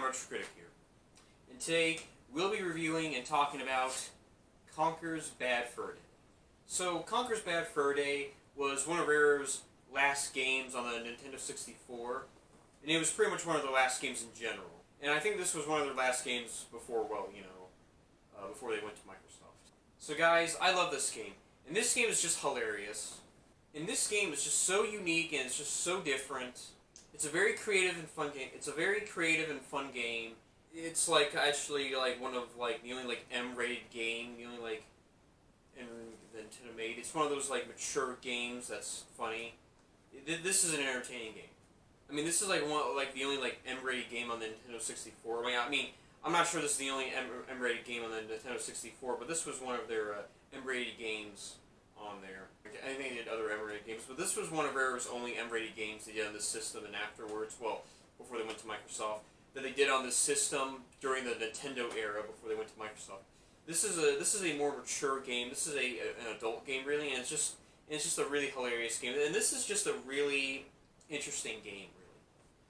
I'm Retro Critic here. And today, we'll be reviewing and talking about Conker's Bad Fur Day. So, Conker's Bad Fur Day was one of Rareware's last games on the Nintendo 64, and it was pretty much one of the last games in general. And I think this was one of their last games before, before they went to Microsoft. So guys, I love this game. And this game is just hilarious. And this game is just so unique and it's just so different. It's a very creative and fun game. It's like actually like one of like the only like M-rated game, the only like Nintendo made. It's one of those like mature games that's funny. This is an entertaining game. I mean, this is like the only like M-rated game on the Nintendo 64. I mean, I'm not sure this is the only M-rated game on the Nintendo 64, but this was one of their M-rated games on there. I think they did other M-rated games, but this was one of Rareware's only M-rated games they did on this system, and afterwards, well, before they went to Microsoft, that they did on this system during the Nintendo era before they went to Microsoft. This is a more mature game. This is an adult game, really, and it's just a really hilarious game. And this is just a really interesting game, really.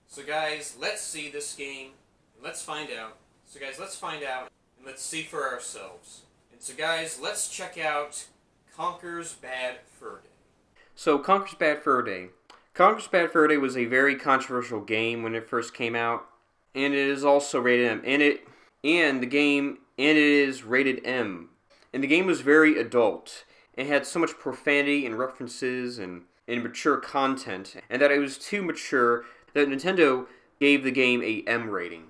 So guys, let's see this game, and let's find out. So guys, let's find out, and let's see for ourselves. And so guys, let's check out Conker's Bad Fur Day. So, Conker's Bad Fur Day. Conker's Bad Fur Day was a very controversial game when it first came out, and it is also rated M. And it is rated M. And the game was very adult. It had so much profanity and references and mature content, and that it was too mature that Nintendo gave the game a M rating.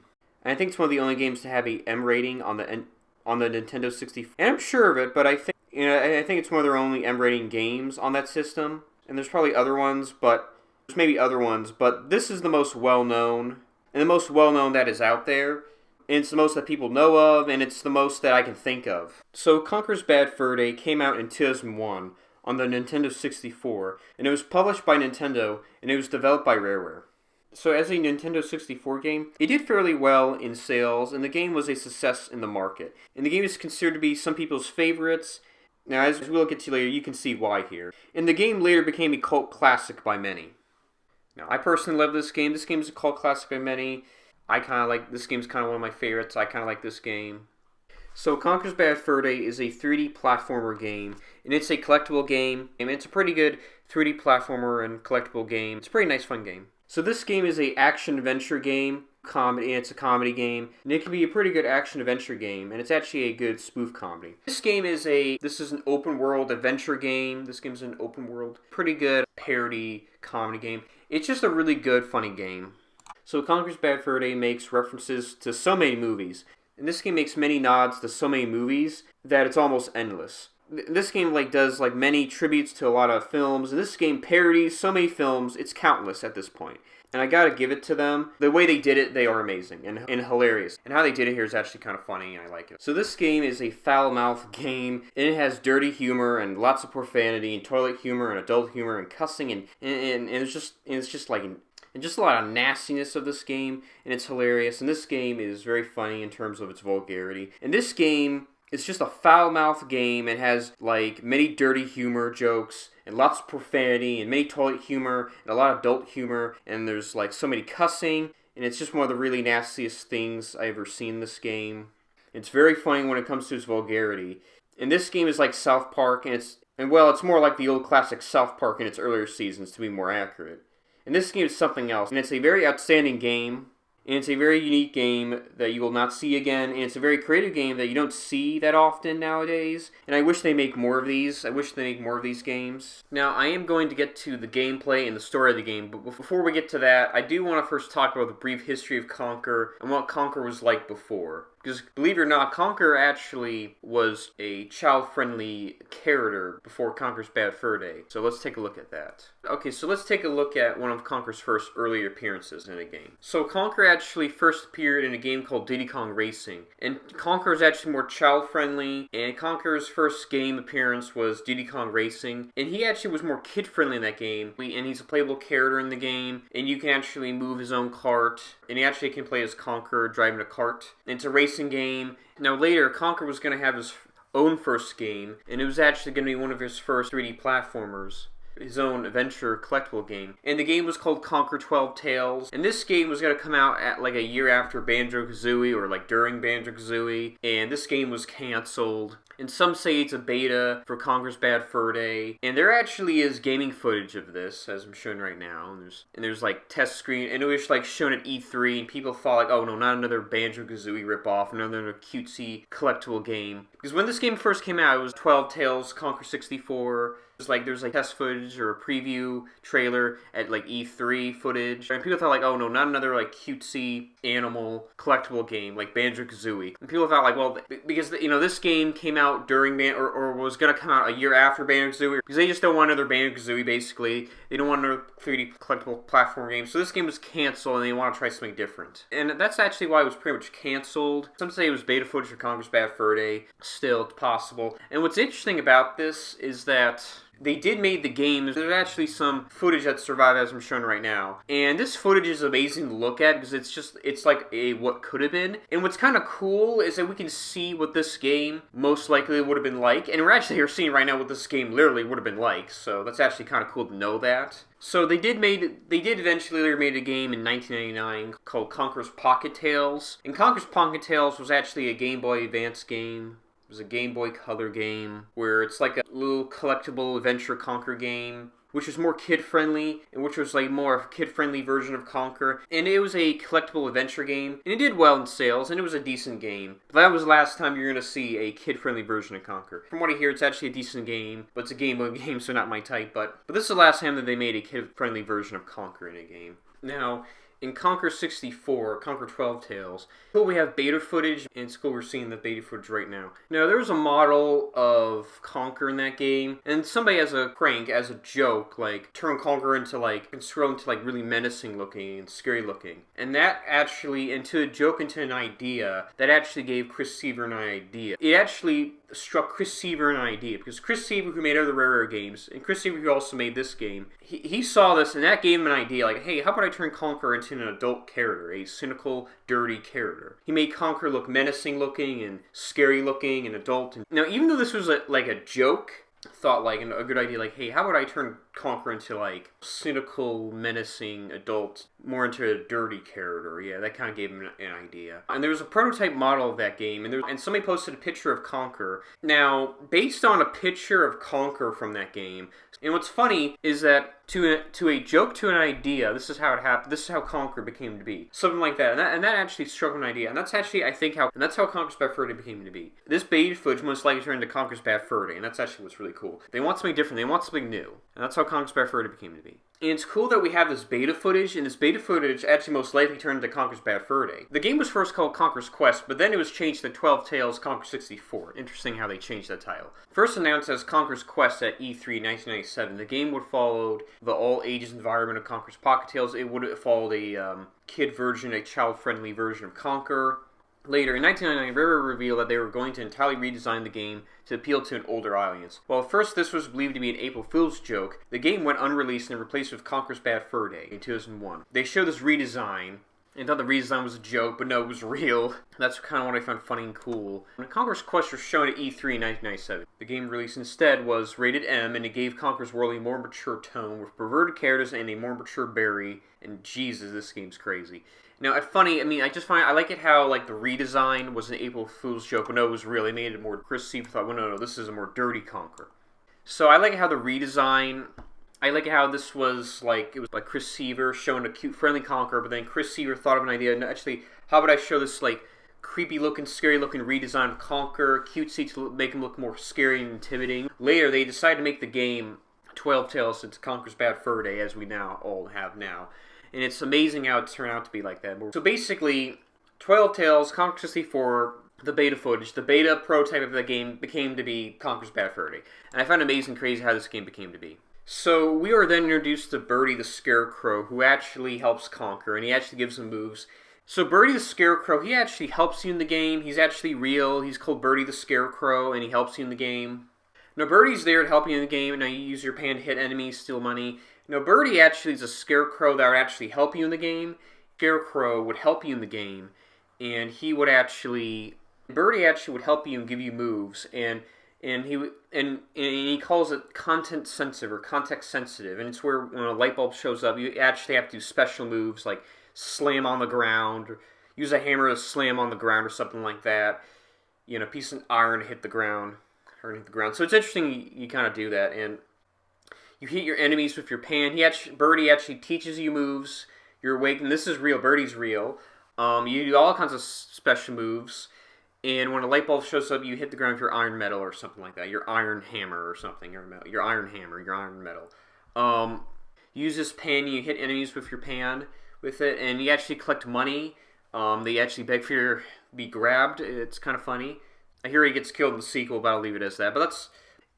And I think it's one of the only games to have a M rating on the Nintendo 64. And I'm sure of it, but I think it's one of their only M rating games on that system. And there's probably other ones, but there's maybe other ones, but this is the most well-known, and the most well-known that is out there. And it's the most that people know of, and it's the most that I can think of. So, Conker's Bad Fur Day came out in 2001 on the Nintendo 64, and it was published by Nintendo, and it was developed by Rareware. So, as a Nintendo 64 game, it did fairly well in sales, and the game was a success in the market. And the game is considered to be some people's favorites. Now, as we'll get to later, you can see why here. And the game later became a cult classic by many. Now, I personally love this game. This game is a cult classic by many. This game's kind of one of my favorites. I kind of like this game. So, Conker's Bad Fur Day is a 3D platformer game, and it's a collectible game. And it's a pretty good 3D platformer and collectible game. It's a pretty nice, fun game. So, this game is a action-adventure game. It's a comedy game, and it can be a pretty good action-adventure game, and it's actually a good spoof comedy. This is an open-world adventure game. This game's an open-world, pretty good parody comedy game. It's just a really good, funny game. So Conker's Bad Fur Day makes references to so many movies, and this game makes many nods to so many movies that it's almost endless. This game does many tributes to a lot of films, and this game parodies so many films, it's countless at this point. And I gotta give it to them. The way they did it, they are amazing and hilarious. And how they did it here is actually kind of funny, and I like it. So this game is a foul-mouthed game, and it has dirty humor and lots of profanity and toilet humor and adult humor and cussing and it's just a lot of nastiness of this game, and it's hilarious. And this game is very funny in terms of its vulgarity. And this game is just a foul-mouthed game and has many dirty humor jokes and lots of profanity and many toilet humor and a lot of adult humor, and there's so many cussing, and it's just one of the really nastiest things I've ever seen in this game. It's very funny when it comes to its vulgarity. And this game is like South Park, and it's more like the old classic South Park in its earlier seasons, to be more accurate. And this game is something else, and it's a very outstanding game. And it's a very unique game that you will not see again. And it's a very creative game that you don't see that often nowadays. And I wish they make more of these. I wish they make more of these games. Now, I am going to get to the gameplay and the story of the game. But before we get to that, I do want to first talk about the brief history of Conker and what Conker was like before. Because, believe it or not, Conker actually was a child-friendly character before Conker's Bad Fur Day. So let's take a look at that. Okay, so let's take a look at one of Conker's first earlier appearances in a game. So Conker actually first appeared in a game called Diddy Kong Racing. And Conker is actually more child-friendly, and Conker's first game appearance was Diddy Kong Racing. And he actually was more kid-friendly in that game. And he's a playable character in the game, and you can actually move his own cart. And he actually can play as Conker, driving a cart. And it's a racing game. Now later, Conker was going to have his own first game, and it was actually going to be one of his first 3D platformers. his own adventure collectible game. And the game was called Conker 12 Tales. And this game was going to come out at like a year after Banjo-Kazooie, or like during Banjo-Kazooie. And this game was canceled. And some say it's a beta for Conker's Bad Fur Day. And there actually is gaming footage of this, as I'm showing right now. And there's like test screen, and it was like shown at E3, and people thought like, oh no, not another Banjo-Kazooie ripoff, another cutesy collectible game. Because when this game first came out, it was 12 Tales, Conker 64. There's like test footage or a preview trailer at like E3 footage, and people thought like, oh no, not another like cutesy animal collectible game like Banjo-Kazooie. And people thought like, well, because this game came out during or was gonna come out a year after Banjo-Kazooie, because they just don't want another Banjo-Kazooie. Basically, they don't want another 3D collectible platform game. So this game was canceled, and they want to try something different. And that's actually why it was pretty much canceled. Some say it was beta footage for Conker's Bad Fur Day. Still, it's possible. And what's interesting about this is that they did make the game. There's actually some footage that survived, as I'm showing right now. And this footage is amazing to look at, because it's like a what could have been. And what's kind of cool is that we can see what this game most likely would have been like. And we're actually seeing right now what this game literally would have been like. So that's actually kind of cool to know that. So they did eventually made a game in 1999 called Conker's Pocket Tales. And Conker's Pocket Tales was actually a Game Boy Advance game. It was a Game Boy Color game where it's like a little collectible adventure Conker game, which was more kid-friendly, and which was like more a kid-friendly version of Conker. And it was a collectible adventure game, and it did well in sales, and it was a decent game. But that was the last time you're going to see a kid-friendly version of Conker. From what I hear, it's actually a decent game, but it's a Game Boy game, so not my type. But this is the last time that they made a kid-friendly version of Conker in a game. Now, in Conker 64, Conker 12 Tales, we have beta footage, and it's cool we're seeing the beta footage right now. Now, there was a model of Conker in that game, and somebody as a prank, as a joke, like, turned Conker into, like, and scroll into, like, really menacing looking and scary looking. And that actually, into a joke, into an idea, that actually gave Chris Seaver an idea. It actually struck Chris Seaver an idea, because Chris Seaver, who made other Rareware games, and Chris Seaver, who also made this game, he saw this, and that gave him an idea, like, hey, how about I turn Conker into an adult character, a cynical, dirty character. He made Conker look menacing looking, and scary looking, and adult. Now, even though this was like a joke, thought like a good idea, like, hey, how about I turn Conker into like cynical, menacing adult, more into a dirty character? Yeah, that kind of gave him an idea. And there was a prototype model of that game, and somebody posted a picture of Conker. Now, based on a picture of Conker from that game, and what's funny is that to a joke to an idea, this is how it happened. This is how Conker became to be. Something like that. And that actually struck an idea. And that's actually, I think, that's how Conker's Bad Fur Day became to be. This beta footage most likely turned into Conker's Bad Fur Day, and that's actually what's really cool. They want something different. They want something new. And that's how Conker's Bad Fur Day became to be. And it's cool that we have this beta footage, and this beta footage actually most likely turned into Conker's Bad Fur Day. The game was first called Conker's Quest, but then it was changed to 12 Tales Conker 64. Interesting how they changed that title. First announced as Conker's Quest at E3 1997, the game would follow the all-ages environment of Conker's Pocket Tales. It would have followed a kid version, a child-friendly version of Conker. Later, in 1999, Rareware revealed that they were going to entirely redesign the game to appeal to an older audience. While at first this was believed to be an April Fool's joke, the game went unreleased and replaced with Conker's Bad Fur Day in 2001. They showed this redesign, and thought the redesign was a joke, but no, it was real. That's kind of what I found funny and cool. When Conker's Quest was shown at E3 in 1997, the game release instead was rated M, and it gave Conker's world a more mature tone, with perverted characters and a more mature Barry, and Jesus, this game's crazy. Now, it's funny, I like it how, like, the redesign was an April Fool's joke, but no, it was real. They made it more, Chris Seaver thought, well, no, this is a more dirty Conker. So I like how the redesign, I like how this was, like, it was like Chris Seaver showing a cute, friendly Conker, but then Chris Seaver thought of an idea, and actually, how about I show this, like, creepy-looking, scary-looking redesign of Conker, cutesy to make him look more scary and intimidating. Later, they decided to make the game 12 Tales into Conker's Bad Fur Day, as we now all have now. And it's amazing how it turned out to be like that. So basically, 12 Tales, Conker 64, the beta footage, the beta prototype of the game became to be Conker's Bad Fur Day. And I found it amazing crazy how this game became to be. So we are then introduced to Birdie the Scarecrow, who actually helps Conker, and he actually gives him moves. So Birdie the Scarecrow, he actually helps you in the game. He's actually real. He's called Birdie the Scarecrow, and he helps you in the game. Now, Birdie's there to help you in the game. Now, you use your pan to hit enemies, steal money. Now, Birdie actually is a scarecrow that would actually help you in the game. Scarecrow would help you in the game, and Birdie actually would help you and give you moves, and and he calls it content sensitive or context sensitive, and it's where when a light bulb shows up, you actually have to do special moves like slam on the ground, or use a hammer to slam on the ground or something like that. You know, a piece of iron to hit the ground, So it's interesting you kind of do that, and you hit your enemies with your pan. Birdie actually teaches you moves. You're awake, and this is real. Birdie's real. You do all kinds of special moves. And when a light bulb shows up, you hit the ground with your iron metal or something like that. Your iron hammer or something. Your iron hammer, your iron metal. Use this pan. You hit enemies with your pan with it. And you actually collect money. They actually beg for your be grabbed. It's kind of funny. I hear he gets killed in the sequel, but I'll leave it as that. But that's...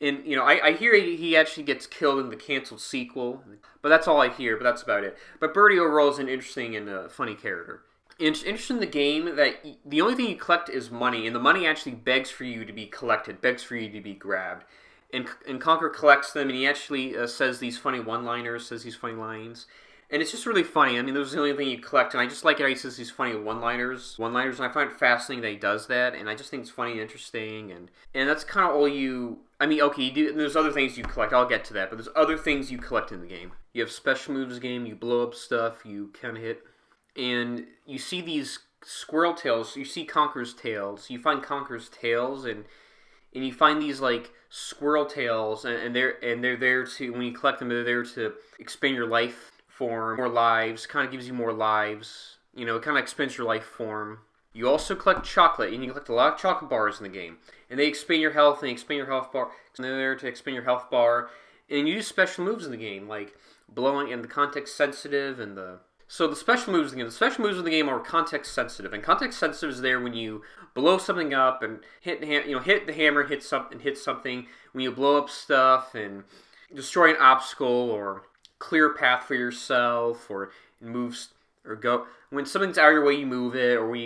And, you know, I hear he actually gets killed in the canceled sequel. But that's all I hear. But that's about it. But Birdie overall is an interesting and funny character. It's interesting in the game that the only thing you collect is money, and the money actually begs for you to be collected, begs for you to be grabbed. And Conker collects them, and he actually says these funny one-liners, says these funny lines. And it's just really funny. I mean, those are the only thing you collect, and I just like it how he says these funny one-liners, and I find it fascinating that he does that, and I just think it's funny and interesting, and that's kind of all you... I mean, okay, there's other things you collect, I'll get to that, but there's other things you collect in the game. You have special moves in the game, you blow up stuff, you kind of hit... And you see these squirrel tails. You see Conker's tails. You find Conker's tails, and you find these like squirrel tails, and they're there to, when you collect them, they're there to expand your life form, more lives. Kind of gives you more lives. You know, it kind of expands your life form. You also collect chocolate, and you collect a lot of chocolate bars in the game, and they expand your health. And they expand your health bar. And they're there to expand your health bar, and you use special moves in the game, like blowing and the context sensitive and the... So the special moves in the game are context sensitive, and context sensitive is there when you blow something up and hit the hammer, hit something. When you blow up stuff and destroy an obstacle or clear a path for yourself, or moves or go when something's out of your way, you move it, or when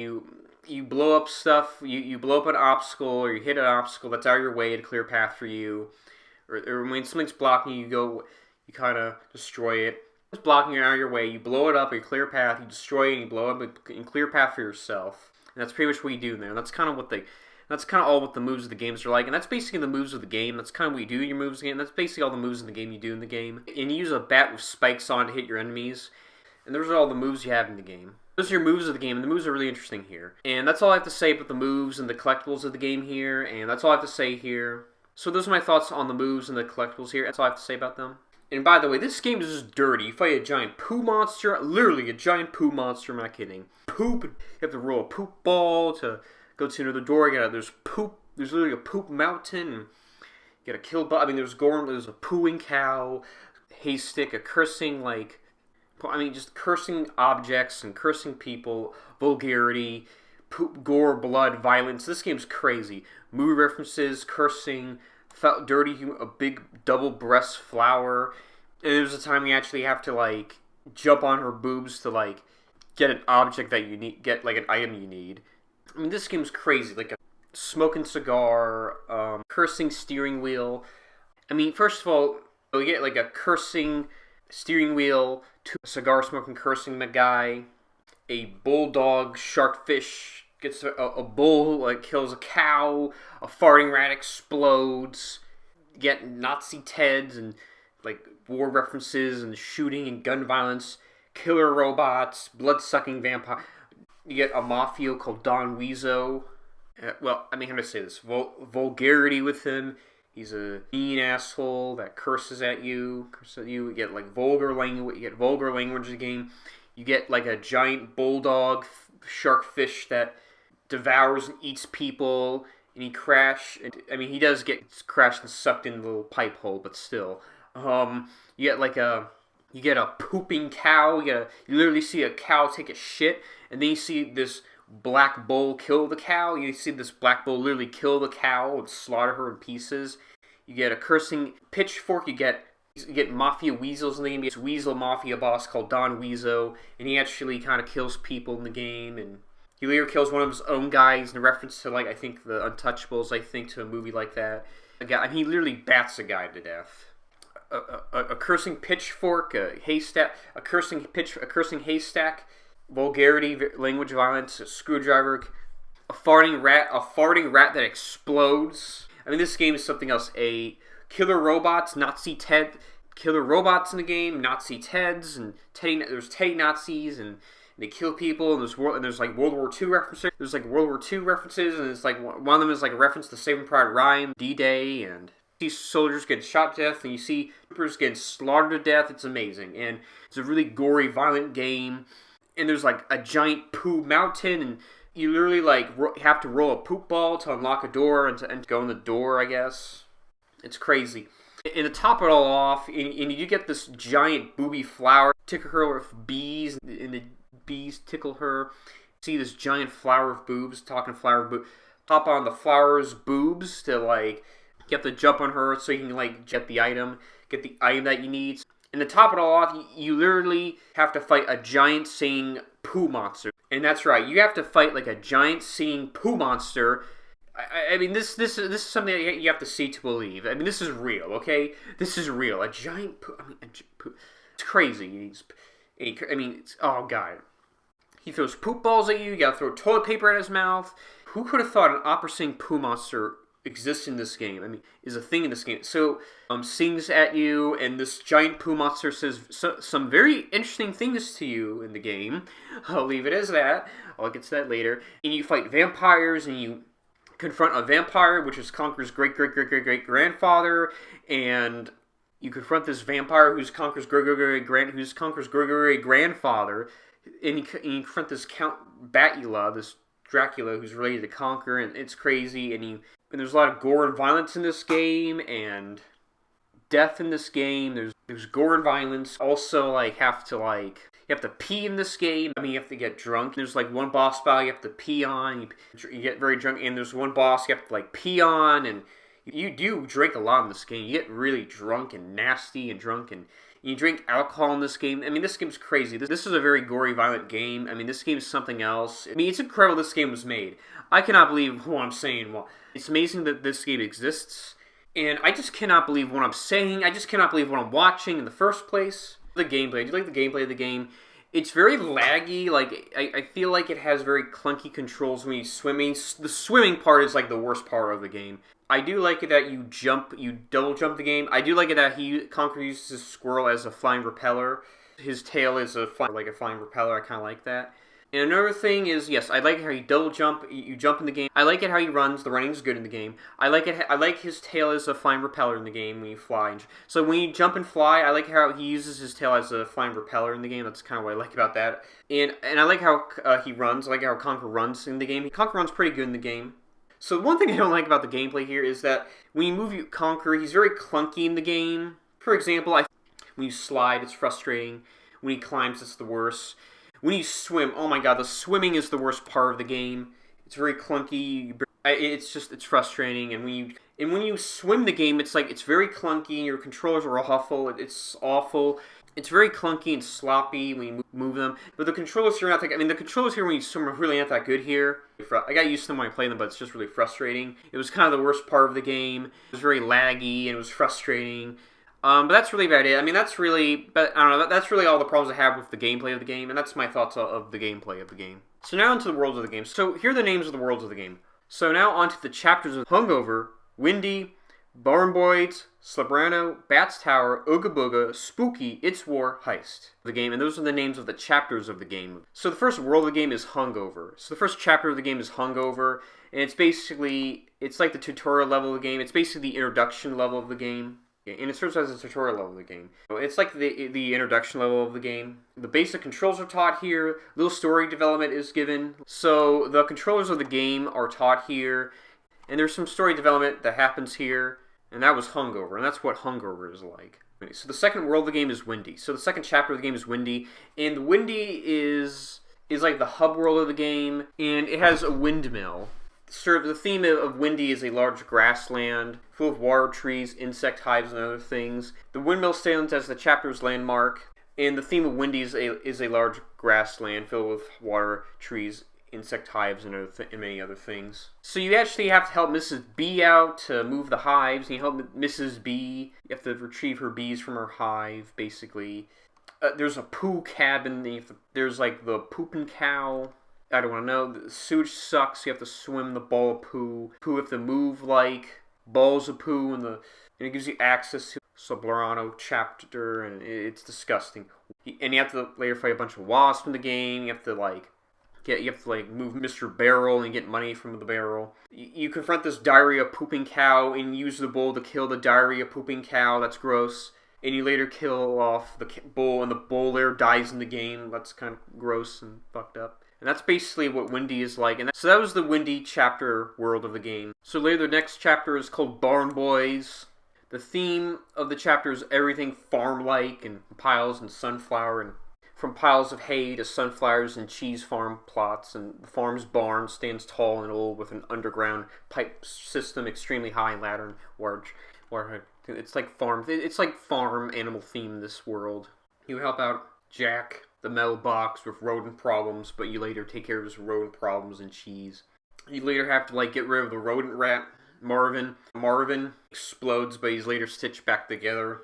you blow up stuff, you blow up an obstacle or you hit an obstacle that's out of your way to clear a path for you, or when something's blocking you, you kind of destroy it. It's blocking you out of your way, you blow it up, you clear a path, you destroy it, and you blow up and clear a path for yourself. And that's pretty much what you do there. And that's kind of all what the moves of the games are like. And that's basically the moves of the game. That's kind of what you do in your moves of the game. That's basically all the moves in the game you do in the game. And you use a bat with spikes on to hit your enemies. And those are all the moves you have in the game. Those are your moves of the game, and the moves are really interesting here. And that's all I have to say about the moves and the collectibles of the game here. And that's all I have to say here. So those are my thoughts on the moves and the collectibles here. That's all I have to say about them. And by the way, this game is just dirty. You fight a giant poo monster, literally a giant poo monster, I'm not kidding. Poop, you have to roll a poop ball to go to another door. There's literally a poop mountain. You gotta kill, there's a pooing cow, haste stick, a cursing, just cursing objects and cursing people, vulgarity, poop, gore, blood, violence. This game's crazy. Movie references, cursing, dirty, a big double breast flower, and there's a time you actually have to jump on her boobs to get an object that you need, get an item you need. I mean, this game's crazy. Like a smoking cigar, cursing steering wheel. I mean, first of all, you get a cursing steering wheel, to a cigar smoking cursing guy, a bulldog sharkfish gets a bull, kills a cow, a farting rat explodes, you get Nazi Teds and, war references and shooting and gun violence, killer robots, blood-sucking vampire. You get a mafia called Don Weezo. How do I say this? Vulgarity with him. He's a mean asshole that curses at you. You get, vulgar language. You get vulgar language in the game. You get, a giant bulldog sharkfish that devours and eats people, and he he does get crashed and sucked in the little pipe hole, but still. You get a pooping cow. You literally see a cow take a shit, and then you see this black bull kill the cow. You see this black bull literally kill the cow and slaughter her in pieces. You get a cursing pitchfork. You get mafia weasels in the game. You get this weasel mafia boss called Don Weezo, and he actually kind of kills people in the game, and he later kills one of his own guys in reference to, I think, the Untouchables, to a movie like that. He literally bats a guy to death. A cursing pitchfork, a cursing haystack, vulgarity, language violence, a screwdriver, a farting rat that explodes. I mean, this game is something else. Killer robots, killer robots in the game, Nazi Teds, and there's Teddy Nazis, and they kill people, and there's like World War II references. There's like World War II references, and it's like one of them is like a reference to Saving Private Ryan, D-Day, and you see soldiers get shot to death, and you see troopers getting slaughtered to death. It's amazing, and it's a really gory, violent game. And there's like a giant poo mountain, and you literally like have to roll a poop ball to unlock a door and to go in the door, I guess. It's crazy. And to top it all off, and you get this giant booby flower, tickle her with bees, and the bees tickle her. See this giant flower of boobs, hop on the flower's boobs to like, you have to jump on her so you can like get the item that you need. And to top it all off, you literally have to fight a giant singing poo monster. And that's right, you have to fight like a giant singing poo monster. I mean, this is something that you have to see to believe. I mean, this is real, okay? This is real. A giant poo. It's crazy. Oh god. He throws poop balls at you. You gotta throw toilet paper at his mouth. Who could have thought an opera singing poo monster exists in this game? I mean, is a thing in this game. So, sings at you, and this giant poo monster says some very interesting things to you in the game. I'll leave it as that. I'll get to that later. And you fight vampires, and you confront a vampire, which is Conker's great-great-great-great-great-grandfather, and you confront this vampire who's Conker's great-great-grandfather, and you confront this Count Bakula, this Dracula who's related to Conker, and it's crazy, and there's a lot of gore and violence in this game, and death in this game. There's gore and violence. Also, you have to pee in this game. I mean, you have to get drunk. There's like one boss battle you have to pee on. You get very drunk, and there's one boss you have to like pee on, and you do drink a lot in this game. You get really drunk and nasty and drunk, and you drink alcohol in this game. I mean, this game's crazy. This is a very gory, violent game. I mean, this game is something else. I mean, it's incredible this game was made. I cannot believe what I'm saying. Well, it's amazing that this game exists, and I just cannot believe what I'm saying. I just cannot believe what I'm watching in the first place. The gameplay. I do like the gameplay of the game. It's very laggy. Like, I feel like it has very clunky controls when you're swimming. The swimming part is like the worst part of the game. I do like it that you double jump the game. I do like it that Conker uses his squirrel as a flying propeller. His tail is like a flying propeller. I kind of like that. And another thing is, yes, I like how you double jump. You jump in the game. I like it how he runs. The running's good in the game. I like his tail as a flying propeller in the game when you fly. So when you jump and fly, I like how he uses his tail as a flying propeller in the game. That's kind of what I like about that. And I like how he runs. I like how Conker runs in the game. Conker runs pretty good in the game. So one thing I don't like about the gameplay here is that when you move Conker, he's very clunky in the game. For example, when you slide, it's frustrating. When he climbs, it's the worst. When you swim, oh my god, the swimming is the worst part of the game. It's very clunky. It's frustrating. And when you swim the game, it's very clunky, and your controllers are awful. It's awful. It's very clunky and sloppy when you move them. But the controllers here the controllers here when you swim are really not that good here. I got used to them when I play them, but it's just really frustrating. It was kind of the worst part of the game. It was very laggy, and it was frustrating. But that's really about it. I mean, I don't know, that's really all the problems I have with the gameplay of the game, and that's my thoughts of the gameplay of the game. So now onto the worlds of the game. So here are the names of the worlds of the game. So now onto the chapters of Hungover, Windy, Barnboids, Slebrano, Bats Tower, Ooga Booga, Spooky, It's War, Heist. The game, and those are the names of the chapters of the game. So the first world of the game is Hungover. So the first chapter of the game is Hungover, and it's like the tutorial level of the game. It's basically the introduction level of the game. And it serves as a tutorial level of the game. It's like the introduction level of the game. The basic controls are taught here. Little story development is given. So the controllers of the game are taught here. And there's some story development that happens here. And that was Hungover. And that's what Hungover is like. So the second world of the game is Windy. So the second chapter of the game is Windy. And Windy is like the hub world of the game. And it has a windmill. The theme of Windy is a large grassland full of water trees, insect hives, and other things. The windmill stands as the chapter's landmark, and the theme of Windy is a large grassland filled with water, trees, insect hives, and many other things. So you actually have to help Mrs. B out to move the hives, and you help Mrs. B. You have to retrieve her bees from her hive, basically. There's a poo cabin. There's like the pooping cow. I don't want to know. The sewage sucks. You have to swim the ball of poo. Poo have to move like balls of poo, and it gives you access to Sobrano chapter, and it's disgusting. And you have to later fight a bunch of wasps in the game. You have to move Mr. Barrel and get money from the barrel. You confront this diarrhea pooping cow and use the bull to kill the diarrhea pooping cow. That's gross. And you later kill off the bull, and the bull there dies in the game. That's kind of gross and fucked up. And that's basically what Windy is like. So that was the Windy chapter world of the game. So later the next chapter is called Barn Boys. The theme of the chapter is everything farm-like, and piles and sunflower, and from piles of hay to sunflowers and cheese farm plots, and the farm's barn stands tall and old with an underground pipe system extremely high and ladder and large. It's like farm animal theme in this world. You help out Jack, the metal box, with rodent problems, but you later take care of his rodent problems and cheese. You later have to get rid of the rodent rat, Marvin. Marvin explodes, but he's later stitched back together.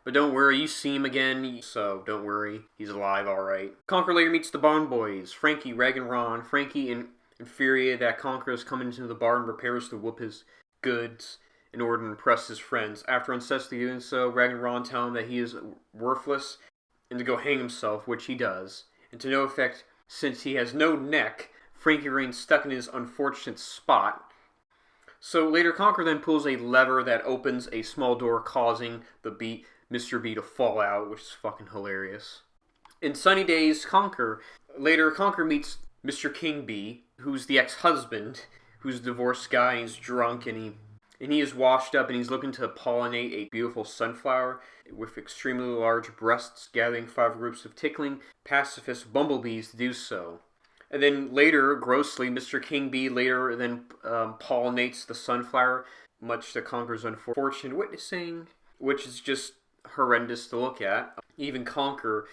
But don't worry, you see him again, so don't worry, he's alive, alright. Conker later meets the Barn Boys, Frankie, Reg, and Ron. Frankie, infuriated that Conker has come into the barn, prepares to whoop his goods in order to impress his friends. After unsuccessfully doing so, Reg and Ron tell him that he is worthless and to go hang himself, which he does. And to no effect, since he has no neck, Frankie remains stuck in his unfortunate spot. So later, Conker then pulls a lever that opens a small door, causing Mr. B to fall out, which is fucking hilarious. In Sunny Days, later Conker meets Mr. King B, who's the ex-husband, who's a divorced guy, and he's drunk, and he is washed up, and he's looking to pollinate a beautiful sunflower with extremely large breasts, gathering 5 groups of tickling pacifist bumblebees to do so. And then later, grossly, Mr. King B later then pollinates the sunflower, much to Conker's unfortunate witnessing, which is just horrendous to look at. Even Conker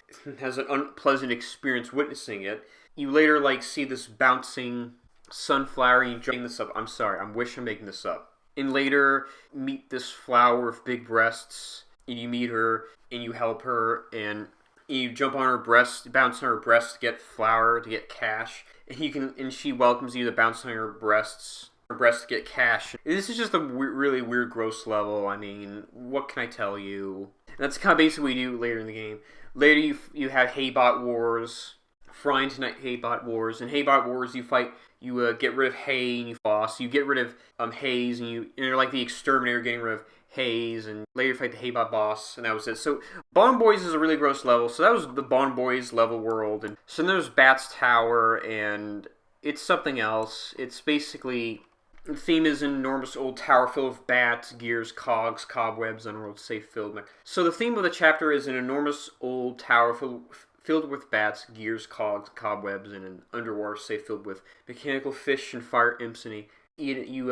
has an unpleasant experience witnessing it. You later see this bouncing sunflower, and you jump this up. I wish I'm making this up. And later meet this flower with big breasts, and you meet her, and you help her, and you jump on her breast, bounce on her breast to get flour, to get cash, and she welcomes you to bounce on her breast to get cash. This is just a really weird, gross level. I mean, what can I tell you? And that's kind of basically what you do later in the game. Later, you have Haybot Wars, Friday Night Haybot Wars. In Haybot Wars, you get rid of hay and you boss. You get rid of haze, and you're like the exterminator getting rid of haze, and later fight the Haybot boss, and that was it. So Barn Boys is a really gross level. So that was the Barn Boys level world. And so then there's Bat's Tower, and it's something else. It's basically, the theme is an enormous old tower filled with bats, gears, cogs, cobwebs, underworld safe filled. So the theme of the chapter is an enormous old tower filled with bats, gears, cogs, cobwebs, and an underwater safe filled with mechanical fish and fire imps. And you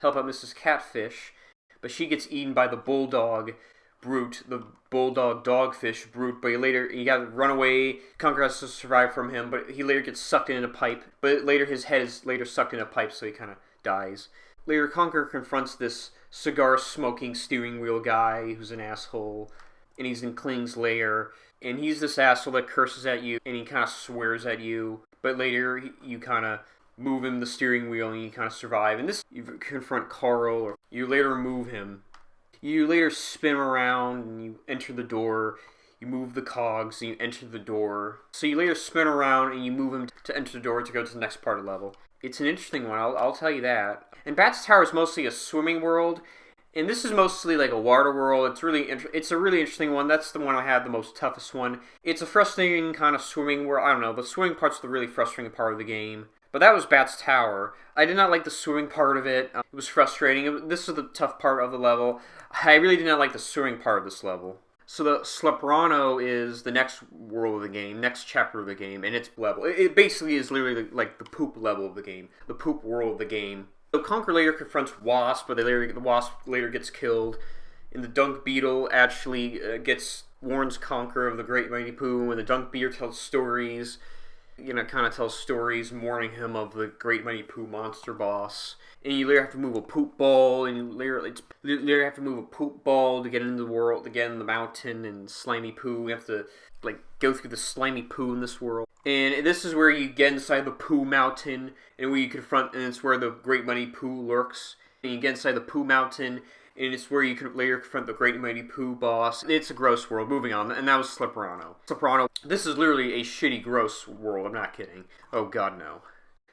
help out Mrs. Catfish, but she gets eaten by the bulldog brute, the bulldog dogfish brute. But you gotta run away. Conker has to survive from him, but he later gets sucked in a pipe. But later his head is later sucked in a pipe, so he kind of dies. Later, Conker confronts this cigar-smoking steering wheel guy who's an asshole, and he's in Kling's lair. And he's this asshole that curses at you, and he kind of swears at you. But later, you kind of move him the steering wheel, and you kind of survive. And this, you confront Carl, or you later move him. You later spin him around, and you enter the door. You move the cogs, and you enter the door. So you later spin around, and you move him to enter the door to go to the next part of the level. It's an interesting one, I'll tell you that. And Bat's Tower is mostly a swimming world, and this is mostly like a water world. It's a really interesting one. That's the one I had the most toughest one. It's a frustrating kind of swimming world. I don't know, the swimming part's the really frustrating part of the game. But that was Bat's Tower. I did not like the swimming part of it. It was frustrating. This is the tough part of the level. I really did not like the swimming part of this level. So the Sleprano is the next world of the game, next chapter of the game, and its level. It basically is literally like the poop level of the game, the poop world of the game. So Conker later confronts Wasp, but the Wasp later gets killed. And the Dunk Beetle actually warns Conker of the Great Mighty Poo, and the Dunk Beetle tells stories, warning him of the Great Mighty Poo monster boss. And you later have to move a poop ball, and you later have to move a poop ball to get into the world, to get in the mountain, and slimy poo. You have to go through the slimy poo in this world. And this is where you get inside the poo mountain, and where you confront, and it's where the Great Mighty Poo lurks. And you get inside the Poo Mountain, and it's where you can later confront the Great Mighty Poo boss. It's a gross world. Moving on, and that was Slipperano. Slipperano, this is literally a shitty, gross world. I'm not kidding. Oh god, no.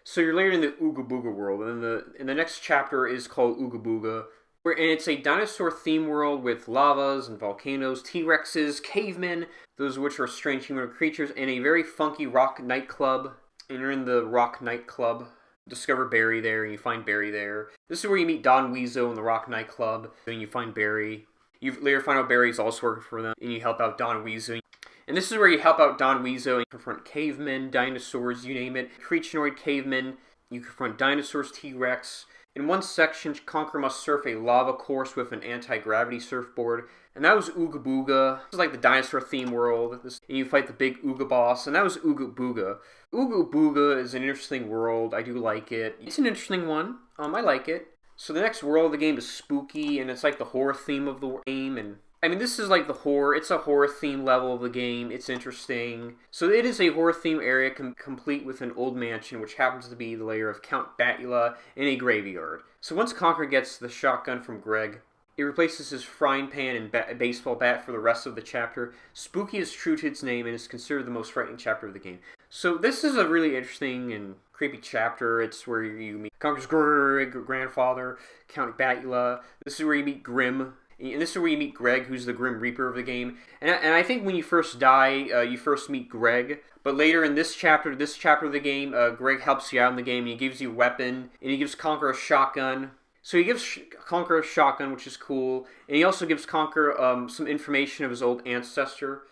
So you're later in the Ooga Booga world, and the next chapter is called Ooga Booga. And it's a dinosaur-themed world with lavas and volcanoes, T-Rexes, cavemen, those of which are strange humanoid creatures, and a very funky rock nightclub. And you're in the rock nightclub. Discover Barry there, and you find Barry there. This is where you meet Don Weezo in the rock nightclub, and you find Barry. You later find out Barry's also working for them, and you help out Don Weezo. And this is where you help out Don Weezo and confront cavemen, dinosaurs, you name it. Creaturenoid cavemen. You confront dinosaurs, T-Rex. In one section, Conker must surf a lava course with an anti-gravity surfboard. And that was Ooga Booga. This is like the dinosaur theme world. And you fight the big Ooga boss. And that was Ooga Booga. Ooga Booga is an interesting world. I do like it. It's an interesting one. I like it. So the next world of the game is spooky. And it's like the horror theme of the game. And I mean, this is like the horror. It's a horror theme level of the game. It's interesting. So it is a horror theme area complete with an old mansion, which happens to be the lair of Count Bakula in a graveyard. So once Conker gets the shotgun from Greg, it replaces his frying pan and baseball bat for the rest of the chapter. Spooky is true to its name and is considered the most frightening chapter of the game. So this is a really interesting and creepy chapter. It's where you meet Conker's grandfather, Count Bakula. This is where you meet Grim. And this is where you meet Greg, who's the Grim Reaper of the game. And I think when you first die, you first meet Greg. But later in this chapter of the game, Greg helps you out in the game, and he gives you a weapon, and he gives Conker a shotgun. So he gives Conker a shotgun, which is cool. And he also gives Conker some information of his old ancestor.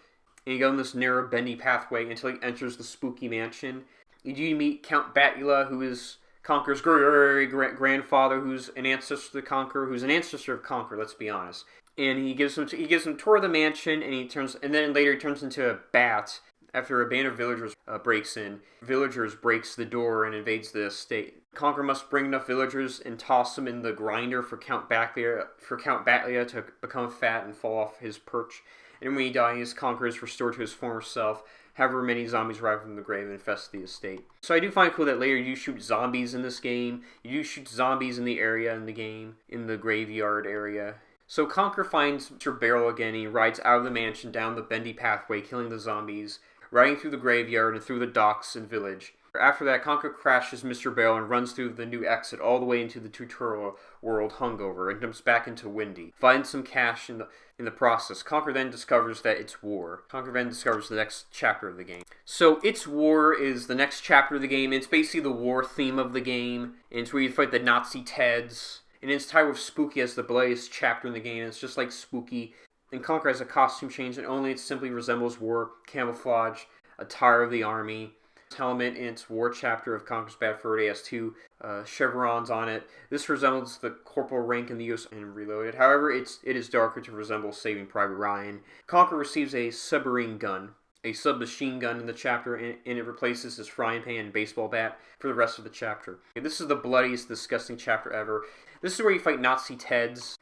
And you go on this narrow, bendy pathway until he enters the spooky mansion. You do meet Count Bakula, who is Conker's grandfather, who's an ancestor to Conker, who's an ancestor of Conker, let's be honest. And he gives him a tour of the mansion, and then later he turns into a bat after a band of villagers breaks in. Villagers breaks the door and invades the estate. Conker must bring enough villagers and toss them in the grinder for Count Bakula to become fat and fall off his perch. And when he dies, Conker is restored to his former self. However many zombies arrive from the grave and infest the estate. So I do find it cool that later you shoot zombies in this game. You do shoot zombies in the area in the game, in the graveyard area. So Conker finds Mr. Barrel again, and he rides out of the mansion down the bendy pathway, killing the zombies, riding through the graveyard and through the docks and village. After that, Conker crashes Mr. Barrel and runs through the new exit all the way into the tutorial world hungover and jumps back into Windy. Finds some cash in the process. Conker then discovers that it's war. Conker then discovers the next chapter of the game. So It's War is the next chapter of the game. It's basically the war theme of the game. And it's where you fight the Nazi Teds. And it's tied with Spooky as the bloodiest chapter in the game. It's just like Spooky. And Conker has a costume change, and only it simply resembles war camouflage, attire of the army. Helmet in its war chapter of Conker's Bad Fur Day has two chevrons on it. This resembles the corporal rank in the U.S. and Reloaded. However, it is darker to resemble Saving Private Ryan. Conker receives a submarine gun, a submachine gun in the chapter, and it replaces his frying pan and baseball bat for the rest of the chapter. This is the bloodiest, disgusting chapter ever. This is where you fight Nazi Teds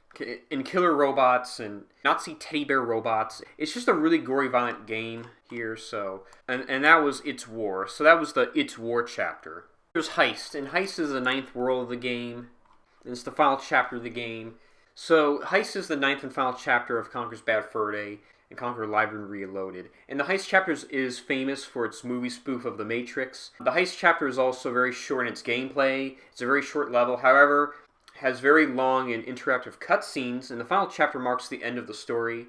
and killer robots and Nazi teddy bear robots. It's just a really gory, violent game here. So, and that was It's War. So that was the It's War chapter. There's Heist, and Heist is the 9th world of the game. And it's the final chapter of the game. So Heist is the 9th and final chapter of Conker's Bad Fur Day and Conker Live and Reloaded. And the Heist chapter is famous for its movie spoof of The Matrix. The Heist chapter is also very short in its gameplay. It's a very short level. However, has very long and interactive cutscenes, and the final chapter marks the end of the story.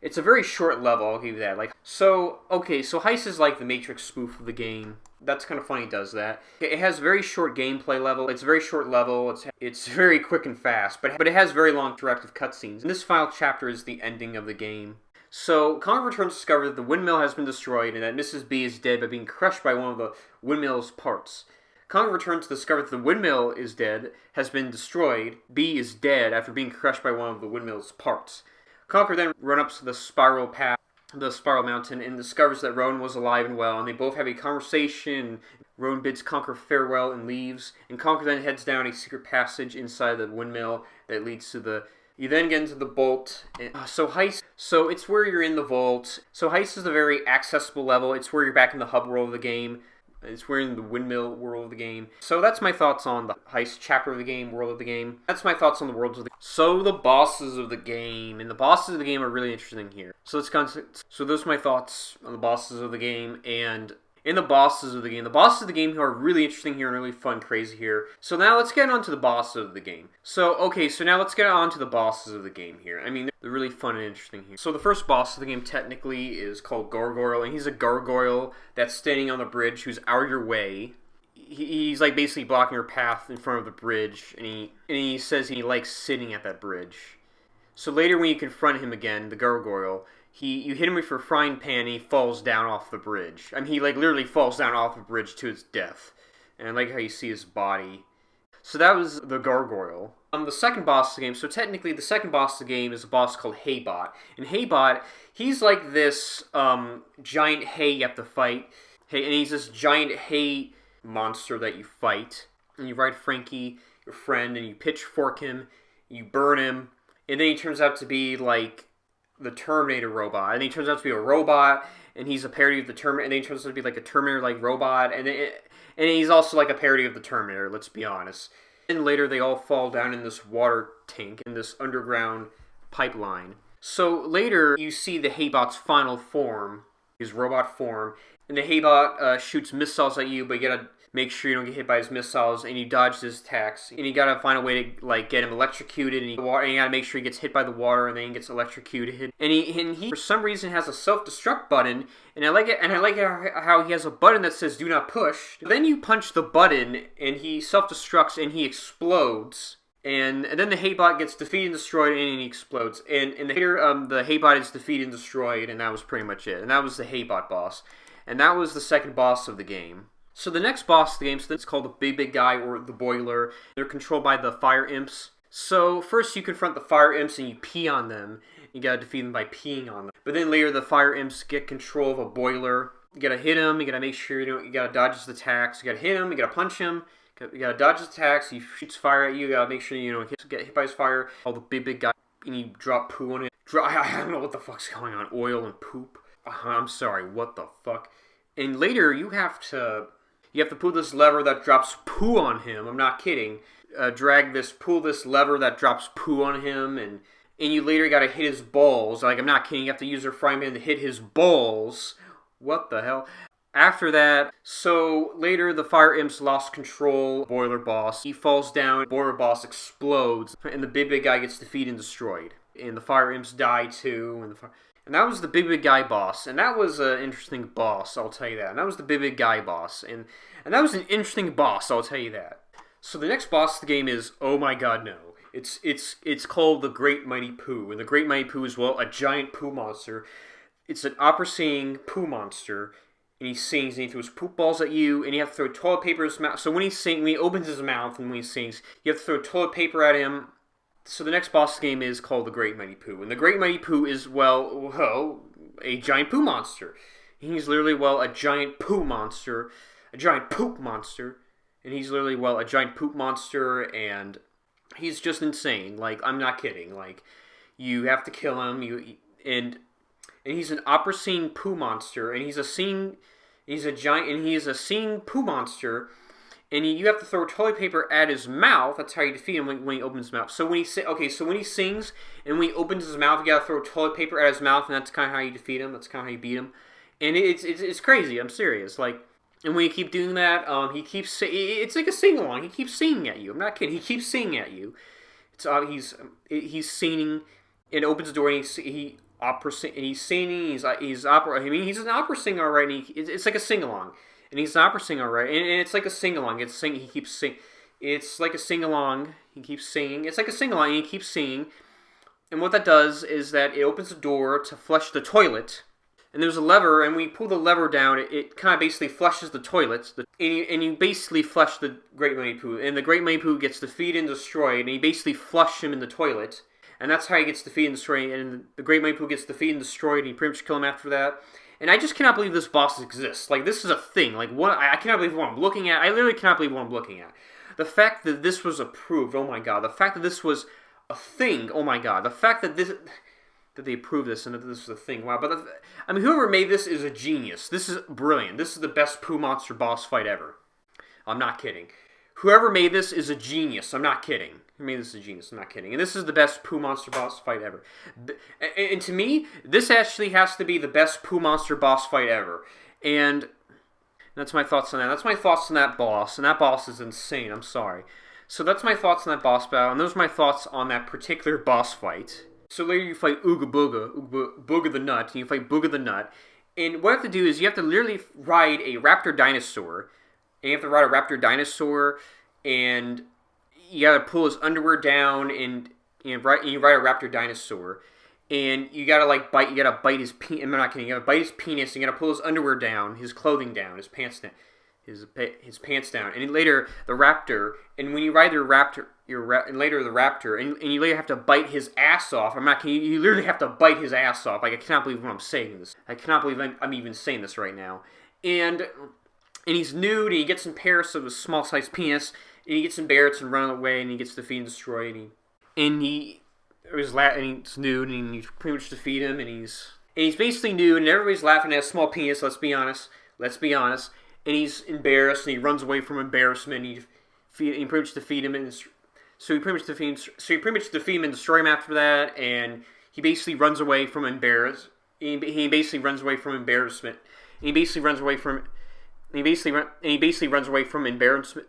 It's a very short level, I'll give you that. So Heist is like the Matrix spoof of the game. That's kind of funny it does that. It has very short gameplay level. It's a very short level. It's very quick and fast, but it has very long interactive cutscenes. And this final chapter is the ending of the game. So Conker returns to discover that the windmill has been destroyed and that Mrs. B is dead by being crushed by one of the windmill's parts. Conker returns to discover that the windmill has been destroyed. B is dead after being crushed by one of the windmill's parts. Conker then runs up to the spiral mountain, and discovers that Rowan was alive and well, and they both have a conversation. Rowan bids Conker farewell and leaves, and Conker then heads down a secret passage inside the windmill that leads to the... You then get into the vault. So it's where you're in the vault. So Heist is a very accessible level. It's where you're back in the hub world of the game. It's we're in the windmill world of the game. So that's my thoughts on the heist chapter of the game, world of the game. That's my thoughts on the worlds of the game. So the bosses of the game. And the bosses of the game are really interesting here. So those are my thoughts on the bosses of the game. And in the bosses of the game are really interesting here and really fun, crazy here. So now let's get on to the bosses of the game. So now let's get on to the bosses of the game here. I mean, they're really fun and interesting here. So the first boss of the game technically is called Gargoyle, and he's a gargoyle that's standing on the bridge who's out of your way. He's like basically blocking your path in front of the bridge, and he says he likes sitting at that bridge. So later when you confront him again, the gargoyle, you hit him with your frying pan and he falls down off the bridge. I mean, he like literally falls down off the bridge to his death. And I like how you see his body. So that was the gargoyle. The second boss of the game, so technically the second boss of the game is a boss called Haybot. And Haybot, he's like this giant hay you have to fight. And he's this giant hay monster that you fight. And you ride Frankie, your friend, and you pitchfork him, you burn him, and then he turns out to be like the Terminator robot, and then he turns out to be a robot, and he's a parody of the Terminator, and then he turns out to be like a Terminator-like robot, and he's also like a parody of the Terminator, let's be honest. And later they all fall down in this water tank, in this underground pipeline. So later you see the Haybot's final form, his robot form, and the Haybot shoots missiles at you, but you gotta make sure you don't get hit by his missiles, and you dodge his attacks, and you gotta find a way to like get him electrocuted, and you gotta make sure he gets hit by the water, and then he gets electrocuted. And he for some reason has a self-destruct button, and I like it how he has a button that says "Do not push." Then you punch the button, and he self-destructs, and he explodes. And then the Haybot gets defeated and destroyed, and he explodes. And later, the Haybot is defeated and destroyed, and that was pretty much it. And that was the Haybot boss. And that was the second boss of the game. So the next boss of the game, so it's called the Big Guy, or the Boiler. They're controlled by the Fire Imps. So first you confront the Fire Imps and you pee on them. You gotta defeat them by peeing on them. But then later the Fire Imps get control of a Boiler. You gotta hit him, you gotta make sure you gotta dodge his attacks. You gotta hit him, you gotta punch him. You gotta dodge his attacks, he shoots fire at you gotta make sure you don't get hit by his fire. All the big guy, and you drop poo on it. I don't know what the fuck's going on, oil and poop. I'm sorry, what the fuck? And later you have to pull this lever that drops poo on him. I'm not kidding. Pull this lever that drops poo on him, and you later gotta hit his balls. Like, I'm not kidding, you have to use your frying pan to hit his balls. What the hell? After that, so later the Fire Imps lost control. Boiler boss, he falls down, Boiler boss explodes, and the big guy gets defeated and destroyed. And the Fire Imps die too, and that was the big guy boss, and that was an interesting boss, I'll tell you that. And that was the big guy boss, and that was an interesting boss, I'll tell you that. So the next boss of the game is, oh my god, no. It's called the Great Mighty Poo, and the Great Mighty Poo is, well, a giant poo monster. It's an opera-singing poo monster, and he sings, and he throws poop balls at you, and you have to throw toilet paper in his mouth. So when he opens his mouth, and when he sings, you have to throw toilet paper at him. So the next boss game is called the Great Mighty Poo. And the Great Mighty Poo is, well, a giant poo monster. He's literally, a giant poo monster. A giant poop monster. And he's literally, a giant poop monster, and he's just insane. Like, I'm not kidding. Like, you have to kill him, and he's an opera-singing poo monster, and he's a singing poo monster. And you have to throw toilet paper at his mouth. That's how you defeat him when he opens his mouth. So when he sings and when he opens his mouth, you gotta throw toilet paper at his mouth, and that's kind of how you defeat him. That's kind of how you beat him. And it's crazy. I'm serious. Like, and when you keep doing that, it's like a sing along. He keeps singing at you. I'm not kidding. He keeps singing at you. He's singing. It opens the door, and he's singing. He's opera. I mean, he's an opera singer, alright. And it's like a sing along. And he's an opera singer, alright, and it's like a sing-along. He keeps singing. It's like a sing-along. He keeps singing. It's like a sing-along, and he keeps singing. And what that does is that it opens the door to flush the toilet. And there's a lever, and when you pull the lever down, it kind of basically flushes the toilet. And you basically flush the Great Mighty Poo. And the Great Mighty Poo gets defeated and destroyed, and you basically flush him in the toilet. And that's how he gets defeated and destroyed. And the Great Mighty Poo gets defeated and destroyed, and you pretty much kill him after that. And I just cannot believe this boss exists. Like, this is a thing. Like, what? I cannot believe what I'm looking at. I literally cannot believe what I'm looking at. The fact that this was approved, oh my god. The fact that this was a thing, oh my god. The fact that that they approved this and that this is a thing. Wow, but I mean, whoever made this is a genius. This is brilliant. This is the best Poo Monster boss fight ever. I'm not kidding. Whoever made this is a genius. I'm not kidding. Who made this is a genius. I'm not kidding. And this is the best Poo Monster boss fight ever. And to me, this actually has to be the best Poo Monster boss fight ever. And that's my thoughts on that. That's my thoughts on that boss. And that boss is insane. I'm sorry. So that's my thoughts on that boss battle. And those are my thoughts on that particular boss fight. So later you fight Ooga Booga, Booga the Nut. And you fight Booga the Nut. And what you have to do is you have to literally ride a raptor dinosaur. And you have to ride a raptor dinosaur. And you gotta pull his underwear down. And you ride a raptor dinosaur. And you gotta bite his penis. I'm not kidding. You gotta bite his penis. And you gotta pull his underwear down, his clothing down, his pants down, his pants down. And later the raptor. And when you ride the raptor, and you later have to bite his ass off. I'm not kidding. You literally have to bite his ass off. Like, I cannot believe what I'm saying this. I cannot believe I'm even saying this right now. And he's nude. And he gets embarrassed of his small sized penis. And he gets embarrassed and run away. And he gets defeated and destroyed. And he's nude, and you pretty much defeat him, and he's basically nude, and everybody's laughing at his small penis. Let's be honest. And he's embarrassed, and he runs away from embarrassment. And you pretty much defeat him, and so you pretty much defeat him and destroy him after that. And he basically runs away from embarrassment. He basically runs away from embarrassment. And he basically runs away from embarrassment.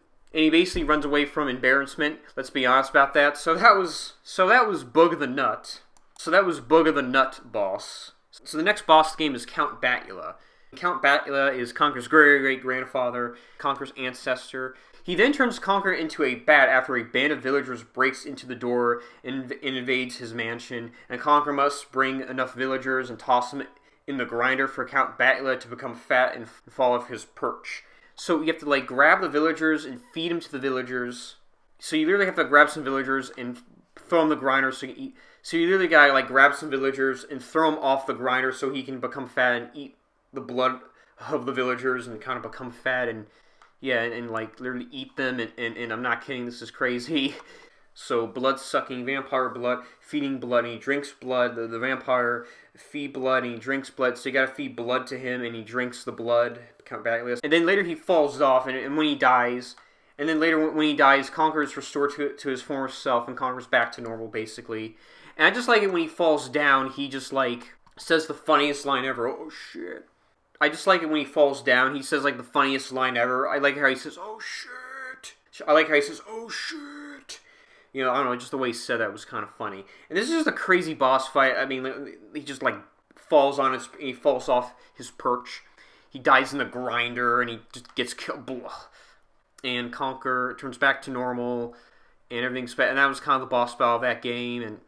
Let's be honest about that. So that was Booga the Nut. So that was Booga the Nut boss. So the next boss of the game is Count Bakula. Count Bakula is Conker's great-great-grandfather, Conker's ancestor. He then turns Conker into a bat after a band of villagers breaks into the door and invades his mansion. And Conker must bring enough villagers and toss them in the grinder for Count Bakula to become fat and fall off his perch. So you have to grab the villagers and feed them to the villagers. So you literally have to grab some villagers and throw them in the grinder so you can eat. So you literally gotta grab some villagers and throw them off the grinder so he can become fat and eat the blood of the villagers and kind of become fat and literally eat them. And I'm not kidding. This is crazy. So blood sucking, vampire blood, feeding blood, and he drinks blood. The vampire feed blood and he drinks blood. So you gotta feed blood to him and he drinks the blood. Count Bakula. And then later he falls off and when he dies, Conker is restored to his former self and Conker's back to normal basically. And I just like it when he falls down, he just says the funniest line ever. Oh shit. I just like it when he falls down, he says the funniest line ever. I like how he says, oh shit. I like how he says, oh shit. I don't know, just the way he said that was kind of funny. And this is just a crazy boss fight. I mean, he just falls off his perch. He dies in the grinder, and he just gets killed. And Conker turns back to normal, and everything's bad. And that was kind of the boss battle of that game. And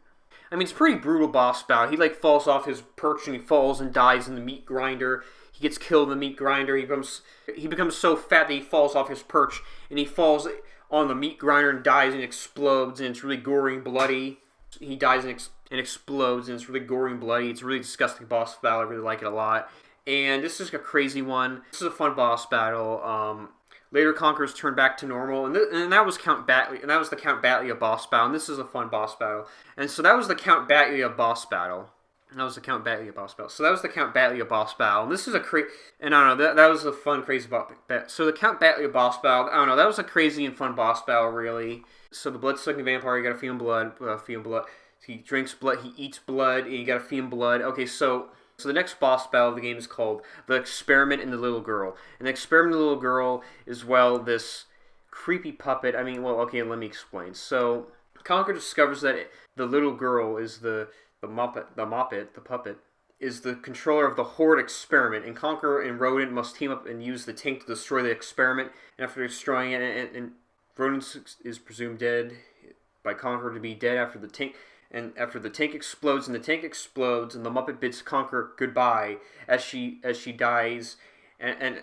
I mean, it's a pretty brutal boss battle. He falls off his perch, and he falls and dies in the meat grinder. He gets killed in the meat grinder. He becomes so fat that he falls off his perch, and he falls on the meat grinder and dies and explodes, and it's really gory and bloody. He dies and explodes, and it's really gory and bloody. It's a really disgusting boss battle. I really like it a lot. And this is a crazy one. This is a fun boss battle. Later, Conker's turned back to normal, and that was Count Bakula, and that was the Count Bakula boss battle. And this is a fun boss battle. And so that was the Count Bakula boss battle. So that was the Count Bakula boss battle. And this is and I don't know, that was a fun, crazy boss battle. So the Count Bakula boss battle, I don't know, that was a crazy and fun boss battle, really. So the blood-sucking vampire, you gotta feed him blood. He drinks blood, he eats blood, and you gotta feed him blood. Okay, so the next boss battle of the game is called The Experiment in the Little Girl. And the Experiment in the Little Girl is, this creepy puppet. I mean, let me explain. So Conker discovers that the little girl is the puppet, is the controller of the Horde experiment, and Conker and Rodent must team up and use the tank to destroy the experiment. And after destroying it, and Rodent is presumed dead by Conker to be dead after the tank. And after the tank explodes, and the the Muppet bids Conker goodbye as she dies, and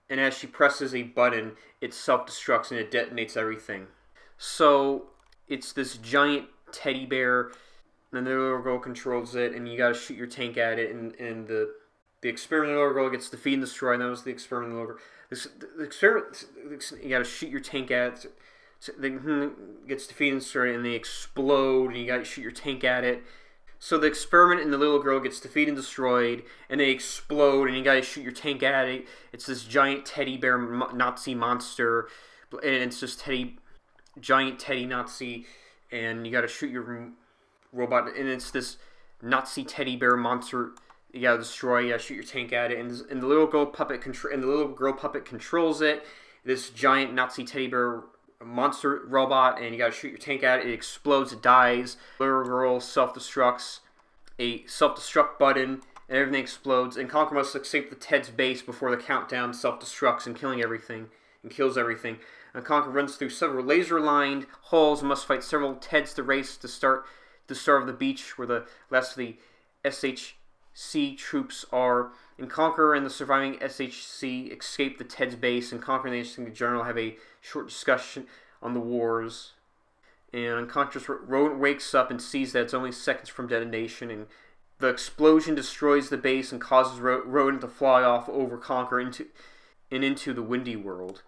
as she presses a button, it self-destructs and it detonates everything. So it's this giant teddy bear, and the little girl controls it, and you gotta shoot your tank at it, and the experimental little girl gets defeated and destroyed, and that was the experimental little girl. You gotta shoot your tank at it. gets defeated and destroyed, and they explode, and you gotta shoot your tank at it. So the experiment and the little girl gets defeated and destroyed, and they explode, and you gotta shoot your tank at it. It's this giant teddy bear Nazi monster, and it's this giant teddy Nazi, and you gotta shoot your robot, and it's this Nazi teddy bear monster. You gotta destroy. You gotta shoot your tank at it, and the little girl puppet controls it. This giant Nazi teddy bear monster robot, and you gotta shoot your tank at it. It explodes, it dies. Little girl self-destructs. A self-destruct button, and everything explodes. And Conker must escape the Ted's base before the countdown self-destructs and kills everything. And Conker runs through several laser-lined halls and must fight several Teds to race to start of the beach where the last of the SHC troops are. And Conker and the surviving SHC escape the Ted's base, and Conker and the interesting general have a short discussion on the wars. And unconscious Rodent wakes up and sees that it's only seconds from detonation, and the explosion destroys the base and causes Rodent to fly off over Conker into the windy world.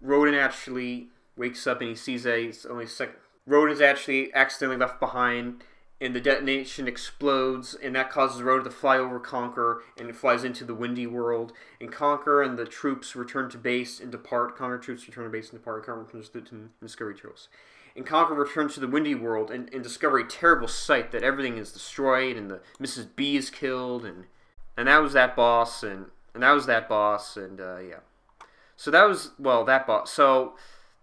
Rodent actually wakes up and he sees that it's only second. Rodent is actually accidentally left behind, and the detonation explodes, and that causes Rodent to fly over Conker, and it flies into the windy world. And Conker and the troops return to base and depart. Conker returns to Discovery Trails. And Conker returns to the windy world and discover a terrible sight that everything is destroyed, and the Mrs. B is killed, and that was that boss, and yeah. So that was, that boss. So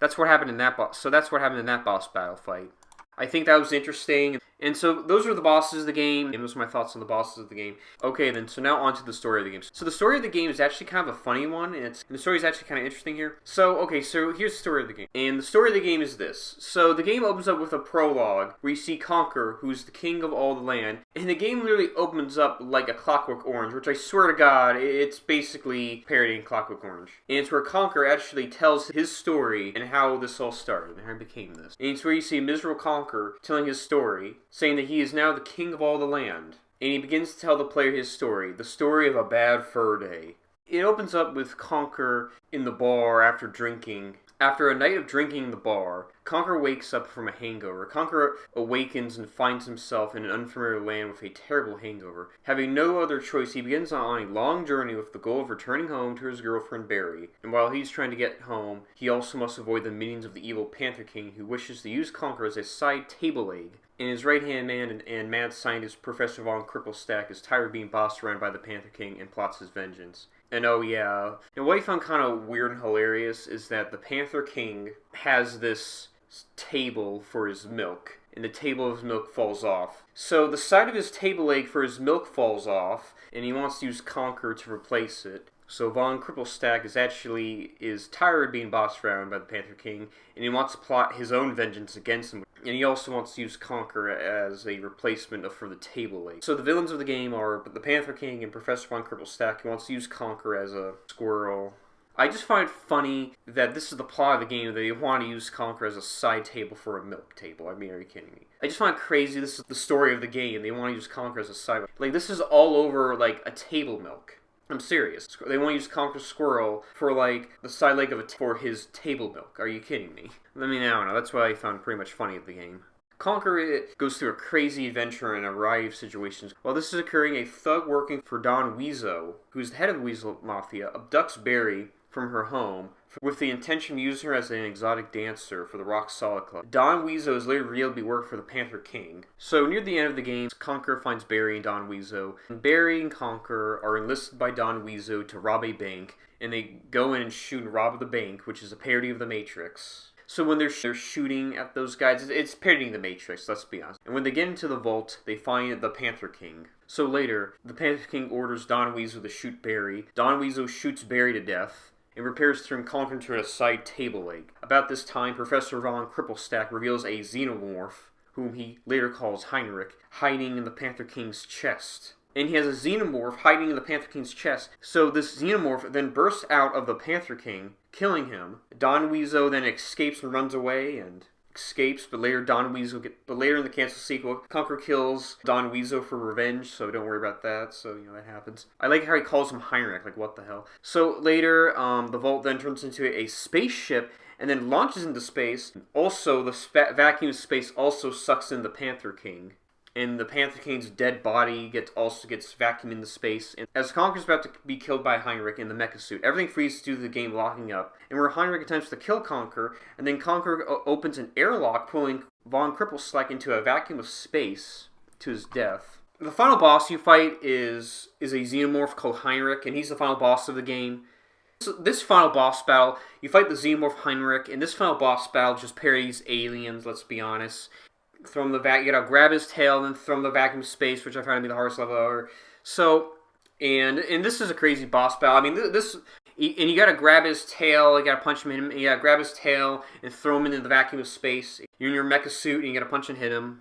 that's what happened in that boss. So that's what happened in that boss battle fight. I think that was interesting. And so those are the bosses of the game. And those are my thoughts on the bosses of the game. Okay, then, so now on to the story of the game. So the story of the game is actually kind of a funny one, and the story is actually kind of interesting here. So, okay, so here's the story of the game. And the story of the game is this. So the game opens up with a prologue where you see Conker, who's the king of all the land. And the game literally opens up like a Clockwork Orange, which I swear to God, it's basically parodying Clockwork Orange. And it's where Conker actually tells his story and how this all started and how he became this. And it's where you see miserable Conker telling his story, saying that he is now the king of all the land. And he begins to tell the player his story, the story of a bad fur day. It opens up with Conker in the bar after drinking. After a night of drinking in the bar, Conker wakes up from a hangover. Conker awakens and finds himself in an unfamiliar land with a terrible hangover. Having no other choice, he begins on a long journey with the goal of returning home to his girlfriend Barry. And while he's trying to get home, he also must avoid the minions of the evil Panther King, who wishes to use Conker as a side table egg. And his right-hand man and mad scientist Professor Von Cripplestack is tired of being bossed around by the Panther King and plots his vengeance. And oh yeah, and what I found kind of weird and hilarious is that the Panther King has this table for his milk, and the table of his milk falls off. So the side of his table egg for his milk falls off, and he wants to use Conker to replace it. So Von Cripplestack is tired of being bossed around by the Panther King, and he wants to plot his own vengeance against him. And he also wants to use Conker as a replacement for the table egg. So the villains of the game are the Panther King and Professor Von Cripplestack, who wants to use Conker as a squirrel. I just find it funny that this is the plot of the game, that they want to use Conker as a side table for a milk table. I mean, are you kidding me? I just find it crazy this is the story of the game. They want to use Conker as a side... Like, this is all over, like, a table milk. I'm serious. They want to use Conker Squirrel for, like, the side leg for his table milk. Are you kidding me? I mean, I don't know. That's what I found pretty much funny of the game. Conker goes through a crazy adventure in a variety of situations. While this is occurring, a thug working for Don Weasel, who's the head of the Weasel Mafia, abducts Barry from her home with the intention of using her as an exotic dancer for the Rock Solid Club. Don Weasel is later revealed to be working for the Panther King. So near the end of the game, Conker finds Barry and Don Weasel. And Barry and Conker are enlisted by Don Weasel to rob a bank, and they go in and shoot and rob the bank, which is a parody of The Matrix. So when they're shooting at those guys, it's parodying The Matrix, let's be honest. And when they get into the vault, they find the Panther King. So later, the Panther King orders Don Weasel to shoot Barry. Don Weasel shoots Barry to death and repairs to turn Conker into a side table egg. About this time, Professor Von Cripplestack reveals a xenomorph, whom he later calls Heinrich, hiding in the Panther King's chest. And he has a xenomorph hiding in the Panther King's chest. So this xenomorph then bursts out of the Panther King, killing him. Don Weasel then escapes and runs away, and escapes, but later later in the canceled sequel, Conker kills Don Weasel for revenge, so don't worry about that. So, that happens. I like how he calls him Heinrich, like, what the hell. So later, the vault then turns into a spaceship and then launches into space. Also, the vacuum space also sucks in the Panther King. And the Panther King's dead body also gets vacuumed into space. And as Conker's about to be killed by Heinrich in the mecha suit, everything freezes due to the game locking up. And where Heinrich attempts to kill Conker, and then Conker opens an airlock, pulling Von Krippelslack into a vacuum of space to his death. The final boss you fight is a xenomorph called Heinrich, and he's the final boss of the game. So this final boss battle, you fight the xenomorph Heinrich, and this final boss battle just parodies Aliens, let's be honest. You gotta grab his tail and then throw him the vacuum space, which I find to be the hardest level ever. So, and this is a crazy boss battle. I mean, and you gotta grab his tail, you gotta punch him in, and you gotta grab his tail and throw him into the vacuum of space. You're in your mecha suit and you gotta punch and hit him.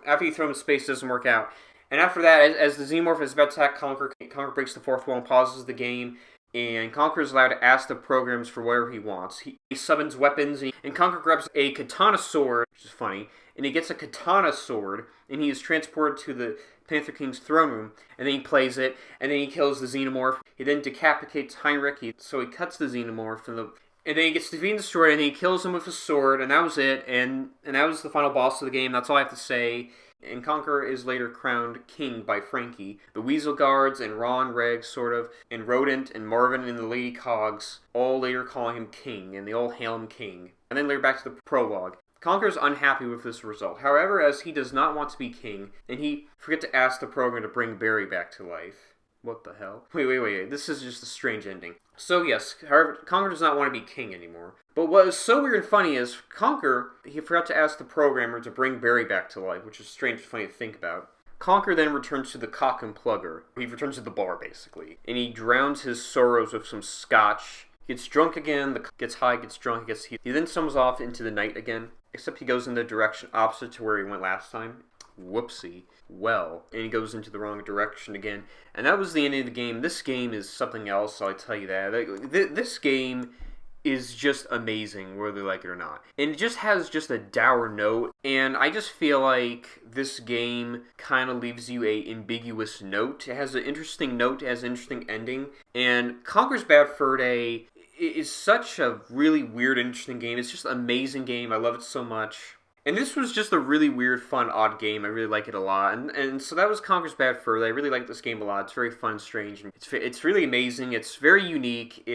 After you throw him in space, it doesn't work out. And after that, as the xenomorph is about to attack Conker breaks the fourth wall and pauses the game. And Conker is allowed to ask the programs for whatever he wants. He summons weapons, and Conker grabs a katana sword, which is funny, and he gets a katana sword, and he is transported to the Panther King's throne room, and then he plays it, and then he kills the xenomorph. He then decapitates Heinrich, so he cuts the xenomorph, and then he gets defeated and destroyed, and then he kills him with a sword, and that was it, and that was the final boss of the game. That's all I have to say. And Conker is later crowned king by Frankie. The Weasel Guards and Ron, Reg, sort of, and Rodent and Marvin and the Lady Cogs all later calling him king, and they all hail him king. And then later back to the prologue. Conker is unhappy with this result. However, as he does not want to be king, and he forget to ask the program to bring Barry back to life. What the hell? Wait. This is just a strange ending. So yes, however, Conker does not want to be king anymore. But what is so weird and funny is Conker, he forgot to ask the programmer to bring Barry back to life, which is strange and funny to think about. Conker then returns to the cock and plugger. He returns to the bar, basically. And he drowns his sorrows with some scotch. He gets drunk again, gets high, gets drunk, gets heat. He then summons off into the night again, except he goes in the direction opposite to where he went last time. Whoopsie. Well, and he goes into the wrong direction again. And that was the end of the game. This game is something else, I'll tell you that. This game is just amazing, whether you like it or not. And it just has just a dour note, and I just feel like this game kind of leaves you a ambiguous note. It has an interesting note, it has an interesting ending, and Conker's Bad Fur Day is such a really weird, interesting game. It's just an amazing game. I love it so much. And this was just a really weird, fun, odd game. I really like it a lot. And so that was Conker's Bad Fur Day. I really like this game a lot. It's very fun and strange. It's really amazing. It's very unique.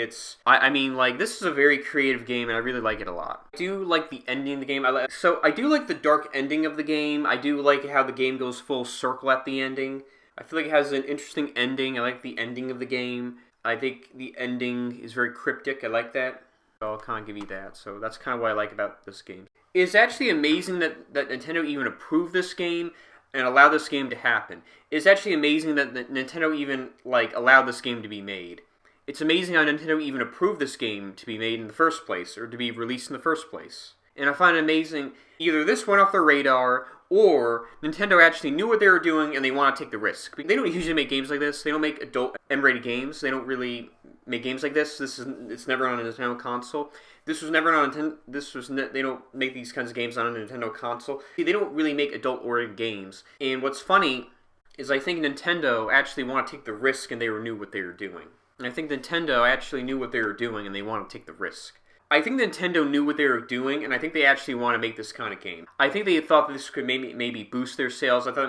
I mean, this is a very creative game, and I really like it a lot. I do like the ending of the game. I do like the dark ending of the game. I do like how the game goes full circle at the ending. I feel like it has an interesting ending. I like the ending of the game. I think the ending is very cryptic. I like that. I'll kind of give you that. So that's kind of what I like about this game. It's actually amazing that Nintendo even approved this game and allowed this game to happen. It's actually amazing that Nintendo even allowed this game to be made. It's amazing how Nintendo even approved this game to be made in the first place, or to be released in the first place. And I find it amazing, either this went off their radar, or Nintendo actually knew what they were doing and they want to take the risk. They don't usually make games like this. They don't make adult M-rated games. They don't really make games like this. It's never on a Nintendo console. This was never on Nintendo. They don't make these kinds of games on a Nintendo console. They don't really make adult-oriented games. And what's funny is I think Nintendo actually want to take the risk, and they knew what they were doing. And I think Nintendo actually knew what they were doing, and they want to take the risk. I think Nintendo knew what they were doing, and I think they actually want to make this kind of game. I think they thought this could maybe boost their sales. I thought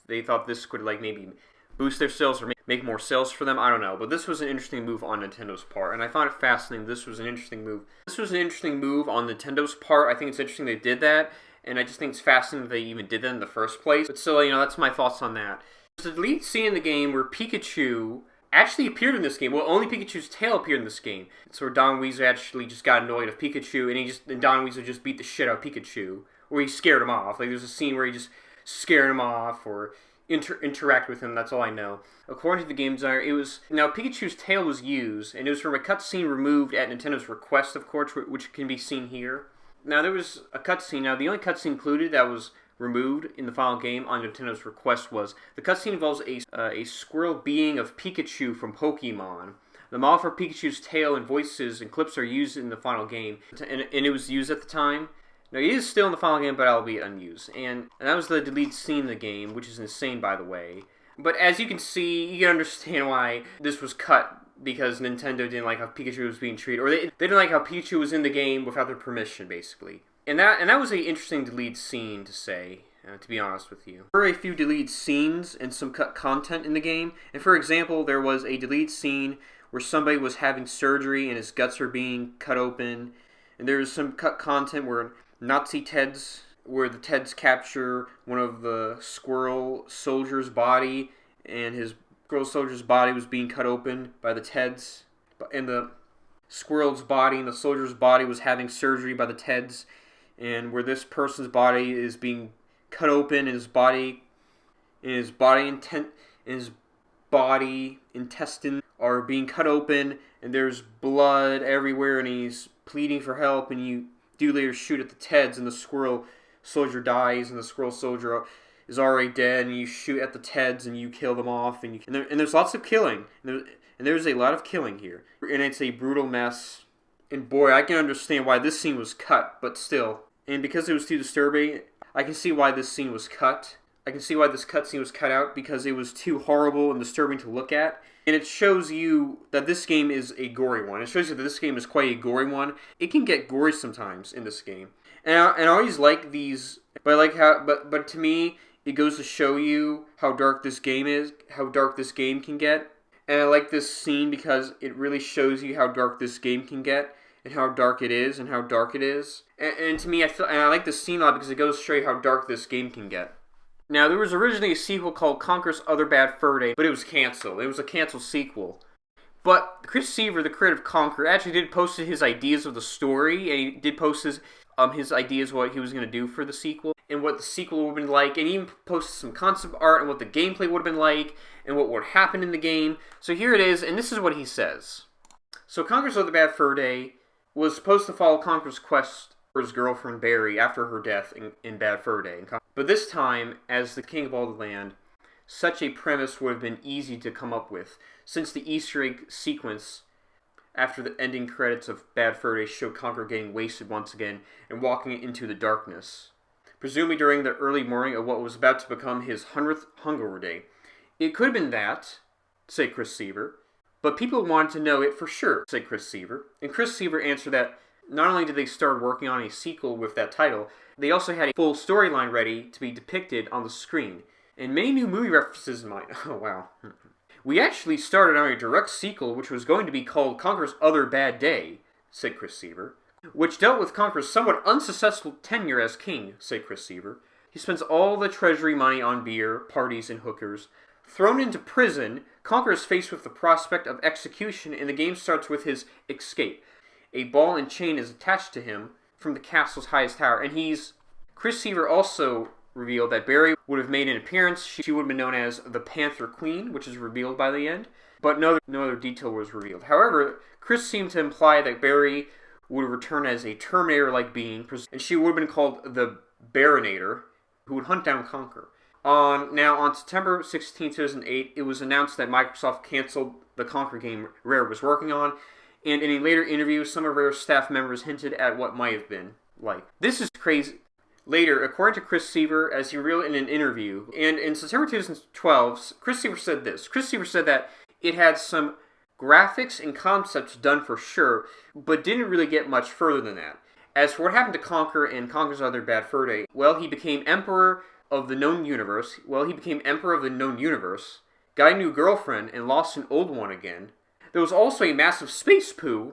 they thought this could maybe boost their sales or make more sales for them. I don't know, but this was an interesting move on Nintendo's part, and I found it fascinating. This was an interesting move. This was an interesting move on Nintendo's part. I think it's interesting they did that, and I just think it's fascinating that they even did that in the first place. But still, that's my thoughts on that. There's a lead scene in the game where Pikachu actually appeared in this game. Well, only Pikachu's tail appeared in this game. It's where Don Weasel actually just got annoyed of Pikachu, and Don Weasel just beat the shit out of Pikachu, or he scared him off. There's a scene where he just scared him off, or interact with him. That's all I know. According to the game designer, Pikachu's tail was used, and it was from a cutscene removed at Nintendo's request, of course, which can be seen here. Now, there was a cutscene. Now, the only cutscene included that was removed in the final game on Nintendo's request was the cutscene involves a squirrel being of Pikachu from Pokemon. The model for Pikachu's tail and voices and clips are used in the final game, and it was used at the time. No, he is still in the final game, but albeit unused. And that was the deleted scene in the game, which is insane, by the way. But as you can see, you can understand why this was cut, because Nintendo didn't like how Pikachu was being treated, or they didn't like how Pikachu was in the game without their permission, basically. And that was an interesting deleted scene to say, to be honest with you. There were a few deleted scenes and some cut content in the game. And for example, there was a deleted scene where somebody was having surgery and his guts were being cut open. And there was some cut content where where the Teds capture one of the squirrel soldier's body, and his squirrel soldier's body was being cut open by the Teds. And the squirrel's body and the soldier's body was having surgery by the Teds. And where this person's body is being cut open, and his body intestines are being cut open, and there's blood everywhere, and he's pleading for help, and you do later shoot at the Teds, and the squirrel soldier dies, and the squirrel soldier is already dead, and you shoot at the Teds, and you kill them off, and there's lots of killing, and there's a lot of killing here, and it's a brutal mess, and boy, I can understand why this scene was cut, but still, and because it was too disturbing, I can see why this scene was cut. I can see why this cutscene was cut out, because it was too horrible and disturbing to look at. And it shows you that this game is a gory one. It shows you that this game is quite a gory one. It can get gory sometimes in this game. And I always like these, but to me, it goes to show you how dark this game is, how dark this game can get. And I like this scene because it really shows you how dark this game can get, and how dark it is, and how dark it is. And to me, I like this scene a lot because it goes to show you how dark this game can get. Now, there was originally a sequel called Conker's Other Bad Fur Day, but it was canceled. It was a canceled sequel. But Chris Seaver, the creator of Conker, actually did post his ideas of the story, and he did post his ideas what he was going to do for the sequel, and what the sequel would have been like, and he even posted some concept art and what the gameplay would have been like, and what would happen in the game. So here it is, and this is what he says. So Conker's Other Bad Fur Day was supposed to follow Conker's quest for his girlfriend Barry after her death in Bad Fur Day. But this time, as the king of all the land, such a premise would have been easy to come up with, since the Easter egg sequence after the ending credits of Bad Fur Day showed Conker getting wasted once again and walking into the darkness, presumably during the early morning of what was about to become his 100th hungover day. It could have been that, said Chris Seaver, but people wanted to know it for sure, said Chris Seaver. And Chris Seaver answered that not only did they start working on a sequel with that title, they also had a full storyline ready to be depicted on the screen, and many new movie references in mind. Oh, wow. We actually started on a direct sequel which was going to be called Conker's Other Bad Day, said Chris Seaver, which dealt with Conker's somewhat unsuccessful tenure as king, said Chris Seaver. He spends all the treasury money on beer, parties, and hookers. Thrown into prison, Conker is faced with the prospect of execution, and the game starts with his escape. A ball and chain is attached to him from the castle's highest tower, and Chris Seaver also revealed that Barry would have made an appearance. She would have been known as the Panther Queen, which is revealed by the end, but no other detail was revealed. However, Chris seemed to imply that Barry would return as a Terminator-like being, and she would have been called the Barinator, who would hunt down Conker. On September 16, 2008, it was announced that Microsoft canceled the Conker game Rare was working on, and in a later interview, some of Rare's staff members hinted at what might have been like. This is crazy. Later, according to Chris Seaver, as he revealed in an interview, and in September 2012, Chris Seaver said this. Chris Seaver said that it had some graphics and concepts done for sure, but didn't really get much further than that. As for what happened to Conker and Conker's Other Bad Fur Day, well, he became Emperor of the Known Universe, got a new girlfriend, and lost an old one again. There was also a massive space poo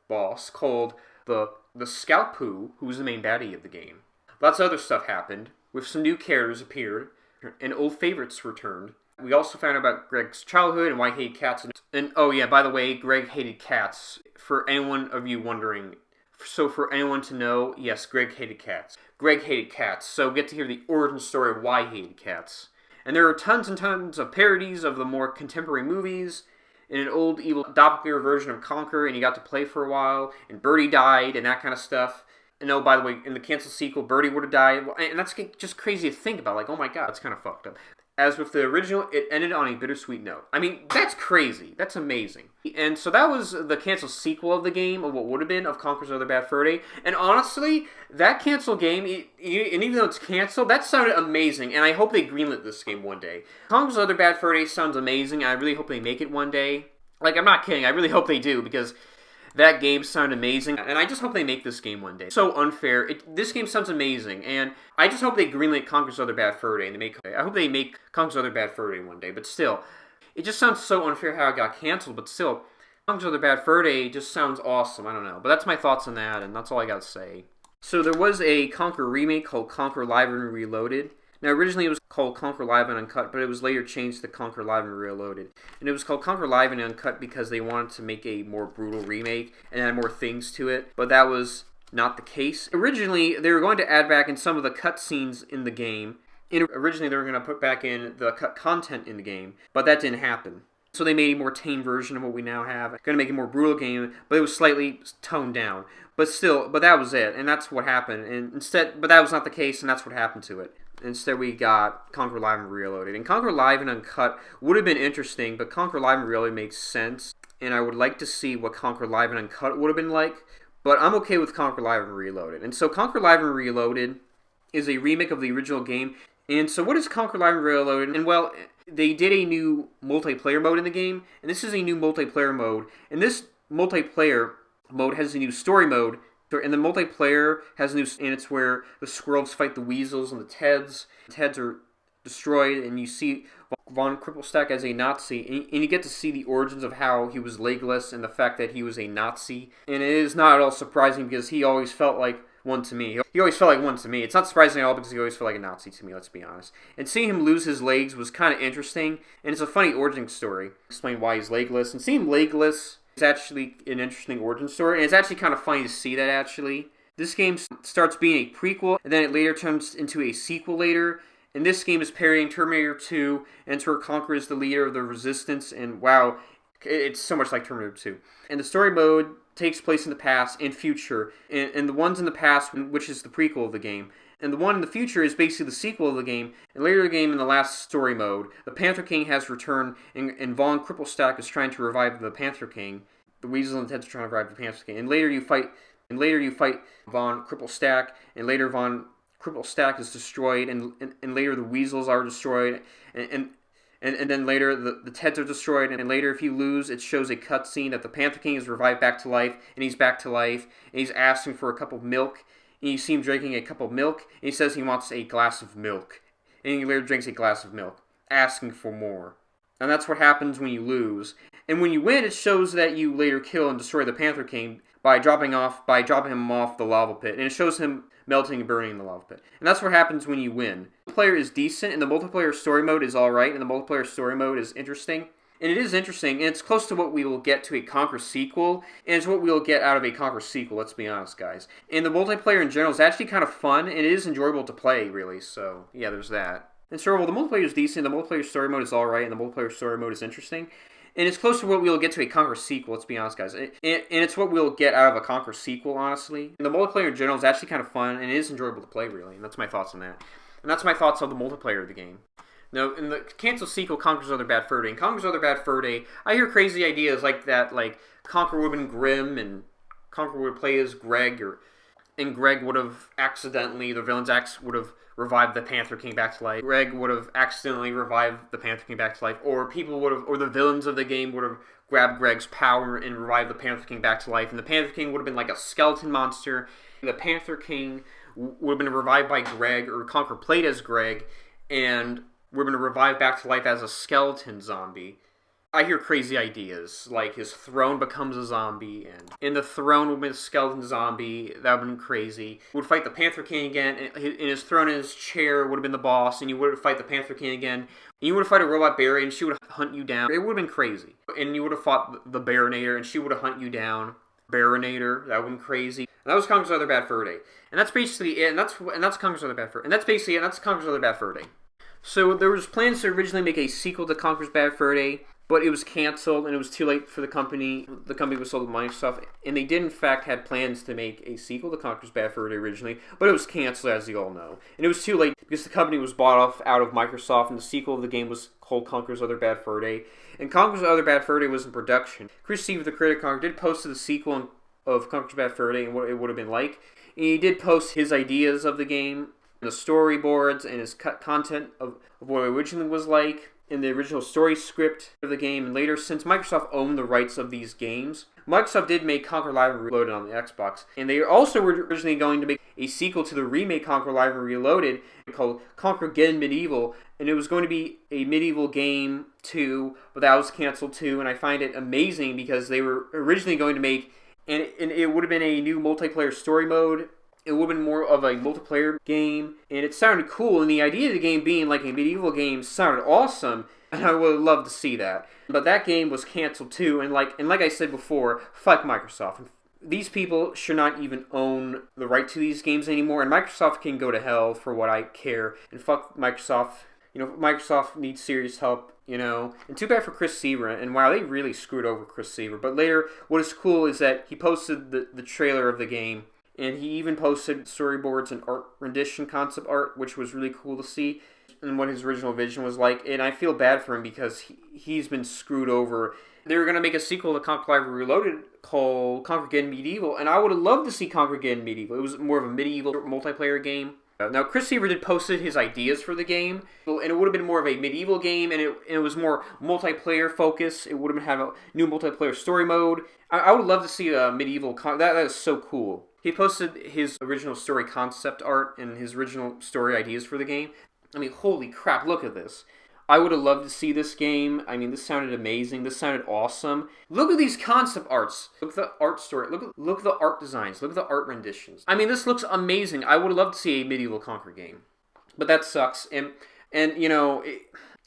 boss called the Scout Poo, who was the main baddie of the game. Lots of other stuff happened, with some new characters appeared, and old favorites returned. We also found out about Greg's childhood and why he hated cats. And oh yeah, by the way, Greg hated cats. For anyone of you wondering, so for anyone to know, yes, Greg hated cats. Greg hated cats, so get to hear the origin story of why he hated cats. And there are tons and tons of parodies of the more contemporary movies, and an old evil doppelganger version of Conker, and you got to play for a while, and Birdie died, and that kind of stuff. And oh, by the way, in the canceled sequel, Birdie would have died, and that's just crazy to think about, like, oh my god, that's kind of fucked up. As with the original, it ended on a bittersweet note. I mean, that's crazy. That's amazing. And so that was the canceled sequel of the game, of what would have been, of Conker's Other Bad Fur Day. And honestly, that canceled game, and even though it's canceled, that sounded amazing. And I hope they greenlit this game one day. Conker's Other Bad Fur Day sounds amazing. I really hope they make it one day. Like, I'm not kidding. I really hope they do, because that game sounded amazing, and I just hope they make this game one day. So unfair. This game sounds amazing, and I just hope they greenlit Conker's Other Bad Fur Day, and I hope they make Conker's Other Bad Fur Day one day. But still, it just sounds so unfair how it got canceled. But still, Conker's Other Bad Fur Day just sounds awesome. I don't know, but that's my thoughts on that, and that's all I got to say. So there was a Conker remake called Conker Live and Reloaded. Now, originally it was called Conker Live and Uncut, but it was later changed to Conker Live and Reloaded. And it was called Conker Live and Uncut because they wanted to make a more brutal remake and add more things to it, but that was not the case. Originally, they were going to add back in some of the cutscenes in the game. Originally, they were going to put back in the cut content in the game, but that didn't happen. So they made a more tame version of what we now have. Going to make a more brutal game, but it was slightly toned down. But that was it, and that's what happened. But that was not the case, and that's what happened to it. Instead, we got Conker Live and Reloaded. And Conker Live and Uncut would have been interesting, but Conker Live and Reloaded makes sense. And I would like to see what Conker Live and Uncut would have been like. But I'm okay with Conker Live and Reloaded. And so Conker Live and Reloaded is a remake of the original game. And so what is Conker Live and Reloaded? And well, they did a new multiplayer mode in the game. And this is a new multiplayer mode. And this multiplayer mode has a new story mode. And the multiplayer has new, and it's where the squirrels fight the weasels and the Teds. The Teds are destroyed, and you see Von Cripplestack as a Nazi, and you get to see the origins of how he was legless and the fact that he was a Nazi. And it is not at all surprising because he always felt like one to me. He always felt like one to me. It's not surprising at all because he always felt like a Nazi to me, let's be honest. And seeing him lose his legs was kind of interesting, and it's a funny origin story. Explain why he's legless, and seeing him legless is actually an interesting origin story, and it's actually kind of funny to see that, actually. This game starts being a prequel, and then it later turns into a sequel later, and this game is parodying Terminator 2, and it's where Conker is the leader of the Resistance, and wow, it's so much like Terminator 2. And the story mode takes place in the past and future, and the ones in the past, which is the prequel of the game, and the one in the future is basically the sequel of the game. And later in the game, in the last story mode, the Panther King has returned, and Von Cripplestack is trying to revive the Panther King. The Weasel and the Teds are trying to revive the Panther King. And later you fight Von Cripplestack, and later Von Cripplestack is destroyed, and later the Weasels are destroyed, and then later the Teds are destroyed, and later if you lose, it shows a cutscene that the Panther King is revived back to life, and he's back to life, and he's asking for a cup of milk, and you see him drinking a cup of milk, and he says he wants a glass of milk. And he later drinks a glass of milk, asking for more. And that's what happens when you lose. And when you win, it shows that you later kill and destroy the Panther King by dropping him off the lava pit. And it shows him melting and burning in the lava pit. And that's what happens when you win. The multiplayer is decent, and the multiplayer story mode is alright, and the multiplayer story mode is interesting. And it is interesting, and it's close to what we will get to a Conker sequel, and it's what we will get out of a Conker sequel, let's be honest, guys. And the multiplayer in general is actually kind of fun, and it is enjoyable to play, really, so yeah, there's that. And so, well, the multiplayer is decent, the multiplayer story mode is alright, and the multiplayer story mode is interesting. And it's close to what we'll get to a Conker sequel, let's be honest, guys. And it's what we'll get out of a Conker sequel, honestly. And the multiplayer in general is actually kind of fun, and it is enjoyable to play, really, and that's my thoughts on that. And that's my thoughts on the multiplayer of the game. Now, in the canceled sequel, Conker's Other Bad Fur Day, and Conker's Other Bad Fur Day, I hear crazy ideas like that, like Conker would have been grim, and Conker would play as Greg, and Greg would have accidentally, the villain's would have revived the Panther King back to life. Greg would have accidentally revived the Panther King back to life, or the villains of the game would have grabbed Greg's power and revived the Panther King back to life, and the Panther King would have been like a skeleton monster. The Panther King would have been revived by Greg, or Conker played as Greg, and we're going to revive back to life as a skeleton zombie. I hear crazy ideas, like his throne becomes a zombie, and the throne would be a skeleton zombie. That would have been crazy. Would fight the Panther King again, and his throne and his chair would have been the boss, and you would fight the Panther King again, and you would have fought a robot Barry, and she would hunt you down. It would have been crazy. And you would have fought the Baronator, and she would have hunt you down. Baronator, that would have been crazy. And that was Conker's Other Bad Fur Day. And that's basically it, and that's Conker's Other Bad Fur Day. And that's basically it, and that's Conker's Other Bad Fur Day. So there was plans to originally make a sequel to Conker's Bad Fur Day, but it was canceled, and it was too late for the company. The company was sold to Microsoft, and they did in fact had plans to make a sequel to Conker's Bad Fur Day originally, but it was canceled, as you all know. And it was too late because the company was bought off out of Microsoft, and the sequel of the game was called Conker's Other Bad Fur Day. And Conker's Other Bad Fur Day was in production. Chris Seaver, the critic Conker, did post the sequel of Conker's Bad Fur Day and what it would have been like. And he did post his ideas of the game, the storyboards, and his content of what it originally was like in the original story script of the game. And later, since Microsoft owned the rights of these games, Microsoft did make Conker Live and Reloaded on the Xbox. And they also were originally going to make a sequel to the remake Conker Live and Reloaded called Conker Again Medieval. And it was going to be a medieval game too, but that was canceled too. And I find it amazing because they were originally going to make, and it would have been a new multiplayer story mode. It would have been more of a multiplayer game, and it sounded cool, and the idea of the game being like a medieval game sounded awesome, and I would love to see that. But that game was canceled too, and like I said before, fuck Microsoft. These people should not even own the right to these games anymore, and Microsoft can go to hell for what I care, and fuck Microsoft. You know, Microsoft needs serious help, you know. And too bad for Chris Seaver, and wow, they really screwed over Chris Seaver. But later, what is cool is that he posted the trailer of the game, and he even posted storyboards and art rendition concept art, which was really cool to see, and what his original vision was like. And I feel bad for him because he's been screwed over. They were going to make a sequel to Conker Live Reloaded called Conker Again Medieval, and I would have loved to see Conker Again Medieval. It was more of a medieval multiplayer game. Now, Chris Seaver did posted his ideas for the game, and it would have been more of a medieval game, and it was more multiplayer focused. It would have had a new multiplayer story mode. I would love to see a medieval... That is so cool. He posted his original story concept art and his original story ideas for the game. I mean, holy crap, look at this. I would have loved to see this game. I mean, this sounded amazing. This sounded awesome. Look at these concept arts. Look at the art story. Look at the art designs. Look at the art renditions. I mean, this looks amazing. I would have loved to see a medieval Conker game. But that sucks. And you know...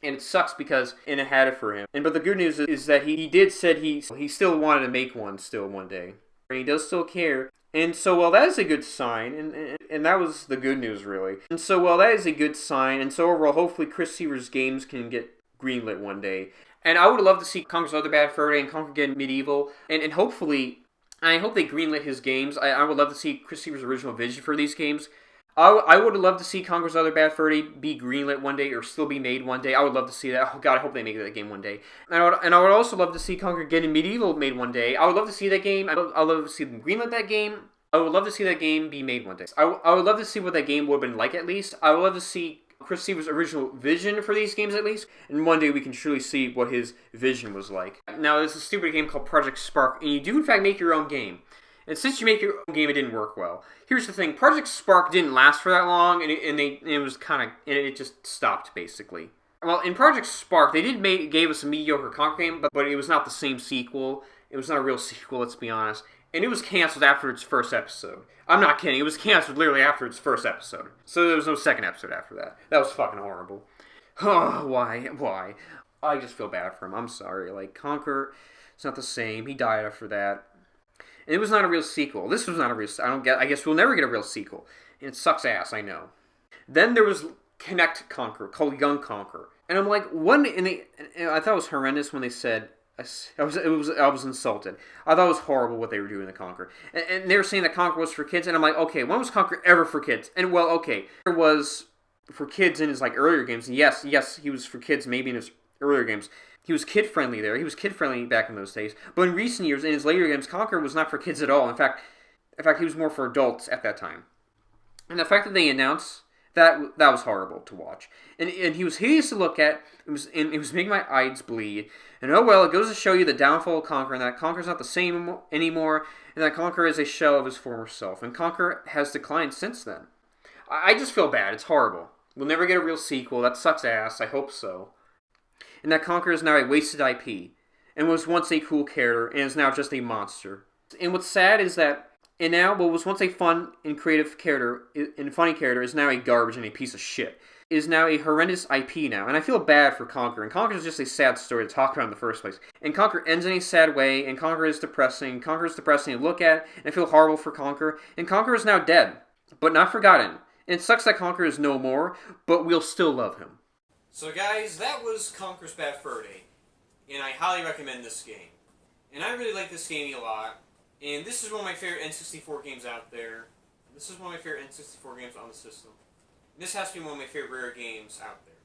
And it sucks because it had it for him. But the good news is that he did said he still wanted to make one still one day. And he does still care. And so, well, that is a good sign, and that was the good news, really. And so, well, that is a good sign, and so overall, hopefully Chris Seaver's games can get greenlit one day. And I would love to see Conker's Other Bad Fur Day and Conker Again Medieval, and hopefully, I hope they greenlit his games. I would love to see Chris Seaver's original vision for these games. I would love to see Conker's Other Bad Fur Day be greenlit one day or still be made one day. I would love to see that. Oh god, I hope they make that game one day. And I would also love to see Conker Again Medieval made one day. I would love to see that game. I'd love to see them greenlit that game. I would love to see that game be made one day. I would love to see what that game would have been like at least. I would love to see Chris Seaver's original vision for these games at least. And one day we can truly see what his vision was like. Now, there's a stupid game called Project Spark, and you do in fact make your own game. And since you make your own game, it didn't work well. Here's the thing: Project Spark didn't last for that long, and it just stopped basically. Well, in Project Spark, they gave us a mediocre Conker game, but it was not the same sequel. It was not a real sequel, let's be honest. And it was canceled after its first episode. I'm not kidding. It was canceled literally after its first episode. So there was no second episode after that. That was fucking horrible. Oh, why? I just feel bad for him. I'm sorry. Like, Conker, it's not the same. He died after that. And it was not a real sequel. This was not a real... I guess we'll never get a real sequel. And it sucks ass, I know. Then there was Connect Conker, called Young Conker. And I'm like, I thought it was horrendous when they said... I was insulted. I thought it was horrible what they were doing to Conker. And they were saying that Conker was for kids. And I'm like, okay, when was Conker ever for kids? And well, okay, it was for kids in his like earlier games. And yes, he was for kids maybe in his earlier games. He was kid-friendly there. He was kid-friendly back in those days. But in recent years, in his later games, Conker was not for kids at all. In fact, he was more for adults at that time. And the fact that they announced that was horrible to watch. And he was hideous to look at. It was making my eyes bleed. And oh well, it goes to show you the downfall of Conker, and that Conker's not the same anymore, and that Conker is a shell of his former self. And Conker has declined since then. I just feel bad. It's horrible. We'll never get a real sequel. That sucks ass. I hope so. And that Conker is now a wasted IP, and was once a cool character, and is now just a monster. And what's sad is that, and now what was once a fun and creative character, and funny character, is now a garbage and a piece of shit. Is now a horrendous IP now, and I feel bad for Conker, and Conker is just a sad story to talk about in the first place. And Conker ends in a sad way, and Conker is depressing to look at, and I feel horrible for Conker, and Conker is now dead, but not forgotten. And it sucks that Conker is no more, but we'll still love him. So guys, that was Conker's Bad Fur Day. and I highly recommend this game. And I really like this game a lot, and this is one of my favorite N64 games out there. This is one of my favorite N64 games on the system. And this has to be one of my favorite Rare games out there.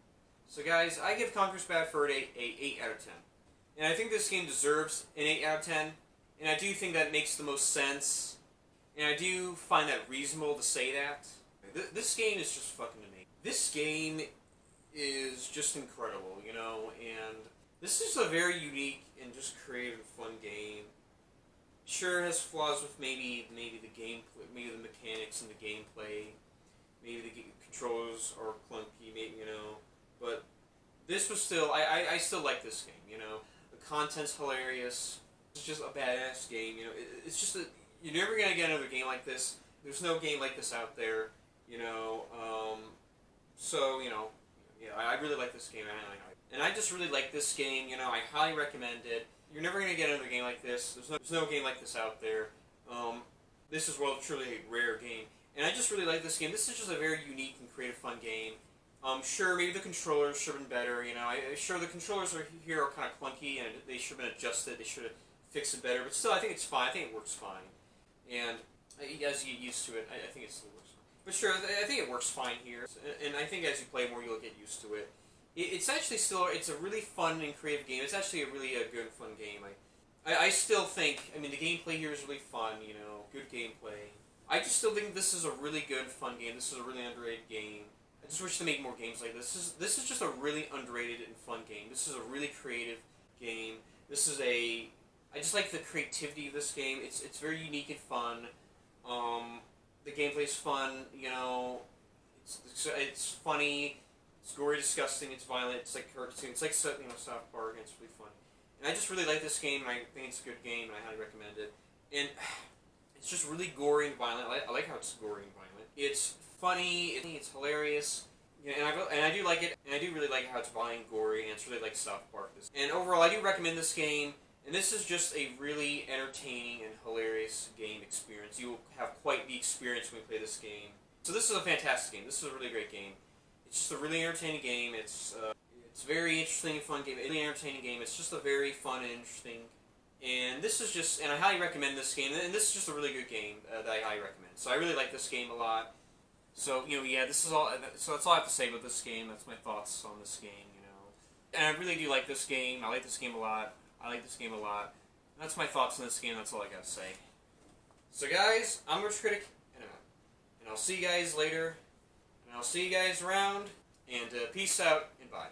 So guys, I give Conker's Bad Fur Day a 8 out of 10. And I think this game deserves an 8 out of 10, and I do think that makes the most sense, and I do find that reasonable to say that. This game is just fucking amazing. This game is just incredible, you know, and this is a very unique and just creative, fun game. Sure, it has flaws with maybe the gameplay, maybe the mechanics and the gameplay, maybe the controls are clunky, maybe, you know, but this was still, I still like this game, you know. The content's hilarious. It's just a badass game, you know. It's just you're never gonna get another game like this. There's no game like this out there, you know. So, you know, yeah, I really like this game, and I just really like this game, you know. I highly recommend it. You're never gonna get another game like this. There's no game like this out there. This is, well, truly a rare game, and I just really like this game. This is just a very unique and creative, fun game. Sure, maybe the controllers should have been better, you know. Sure, the controllers here are kind of clunky, and they should have been adjusted. They should have fixed it better, but still, I think it's fine. I think it works fine. And as you get used to it, I think it still works fine. But sure, I think it works fine here. And I think as you play more, you'll get used to it. It's actually still, it's a really fun and creative game. It's actually a really good, fun game. I still think, I mean, the gameplay here is really fun, you know, good gameplay. I just still think this is a really good, fun game. This is a really underrated game. I just wish to make more games like this. This is just a really underrated and fun game. This is a really creative game. This is a... I just like the creativity of this game. It's very unique and fun. The gameplay's fun, you know. It's funny. It's gory, disgusting. It's violent. It's like cartoon. It's like, you know, South Park. And it's really fun. And I just really like this game. And I think it's a good game, and I highly recommend it. And it's just really gory and violent. I like how it's gory and violent. It's funny. It's hilarious. Yeah, and I do like it. And I do really like how it's violent and gory. And it's really like South Park. And overall, I do recommend this game. And this is just a really entertaining and hilarious game experience. You will have quite the experience when you play this game. So this is a fantastic game. This is a really great game. It's just a really entertaining game. It's very interesting and fun game. It's a really entertaining game. It's just a very fun and interesting. And this is just, and I highly recommend this game. And this is just a really good game that I highly recommend. So I really like this game a lot. So, you know, yeah, this is all. So that's all I have to say about this game. That's my thoughts on this game, you know. And I really do like this game. I like this game a lot. I like this game a lot. And that's my thoughts on this game. That's all I gotta say. So guys, I'm Retro Critic, and I'm out. And I'll see you guys later. And I'll see you guys around. And peace out, and bye.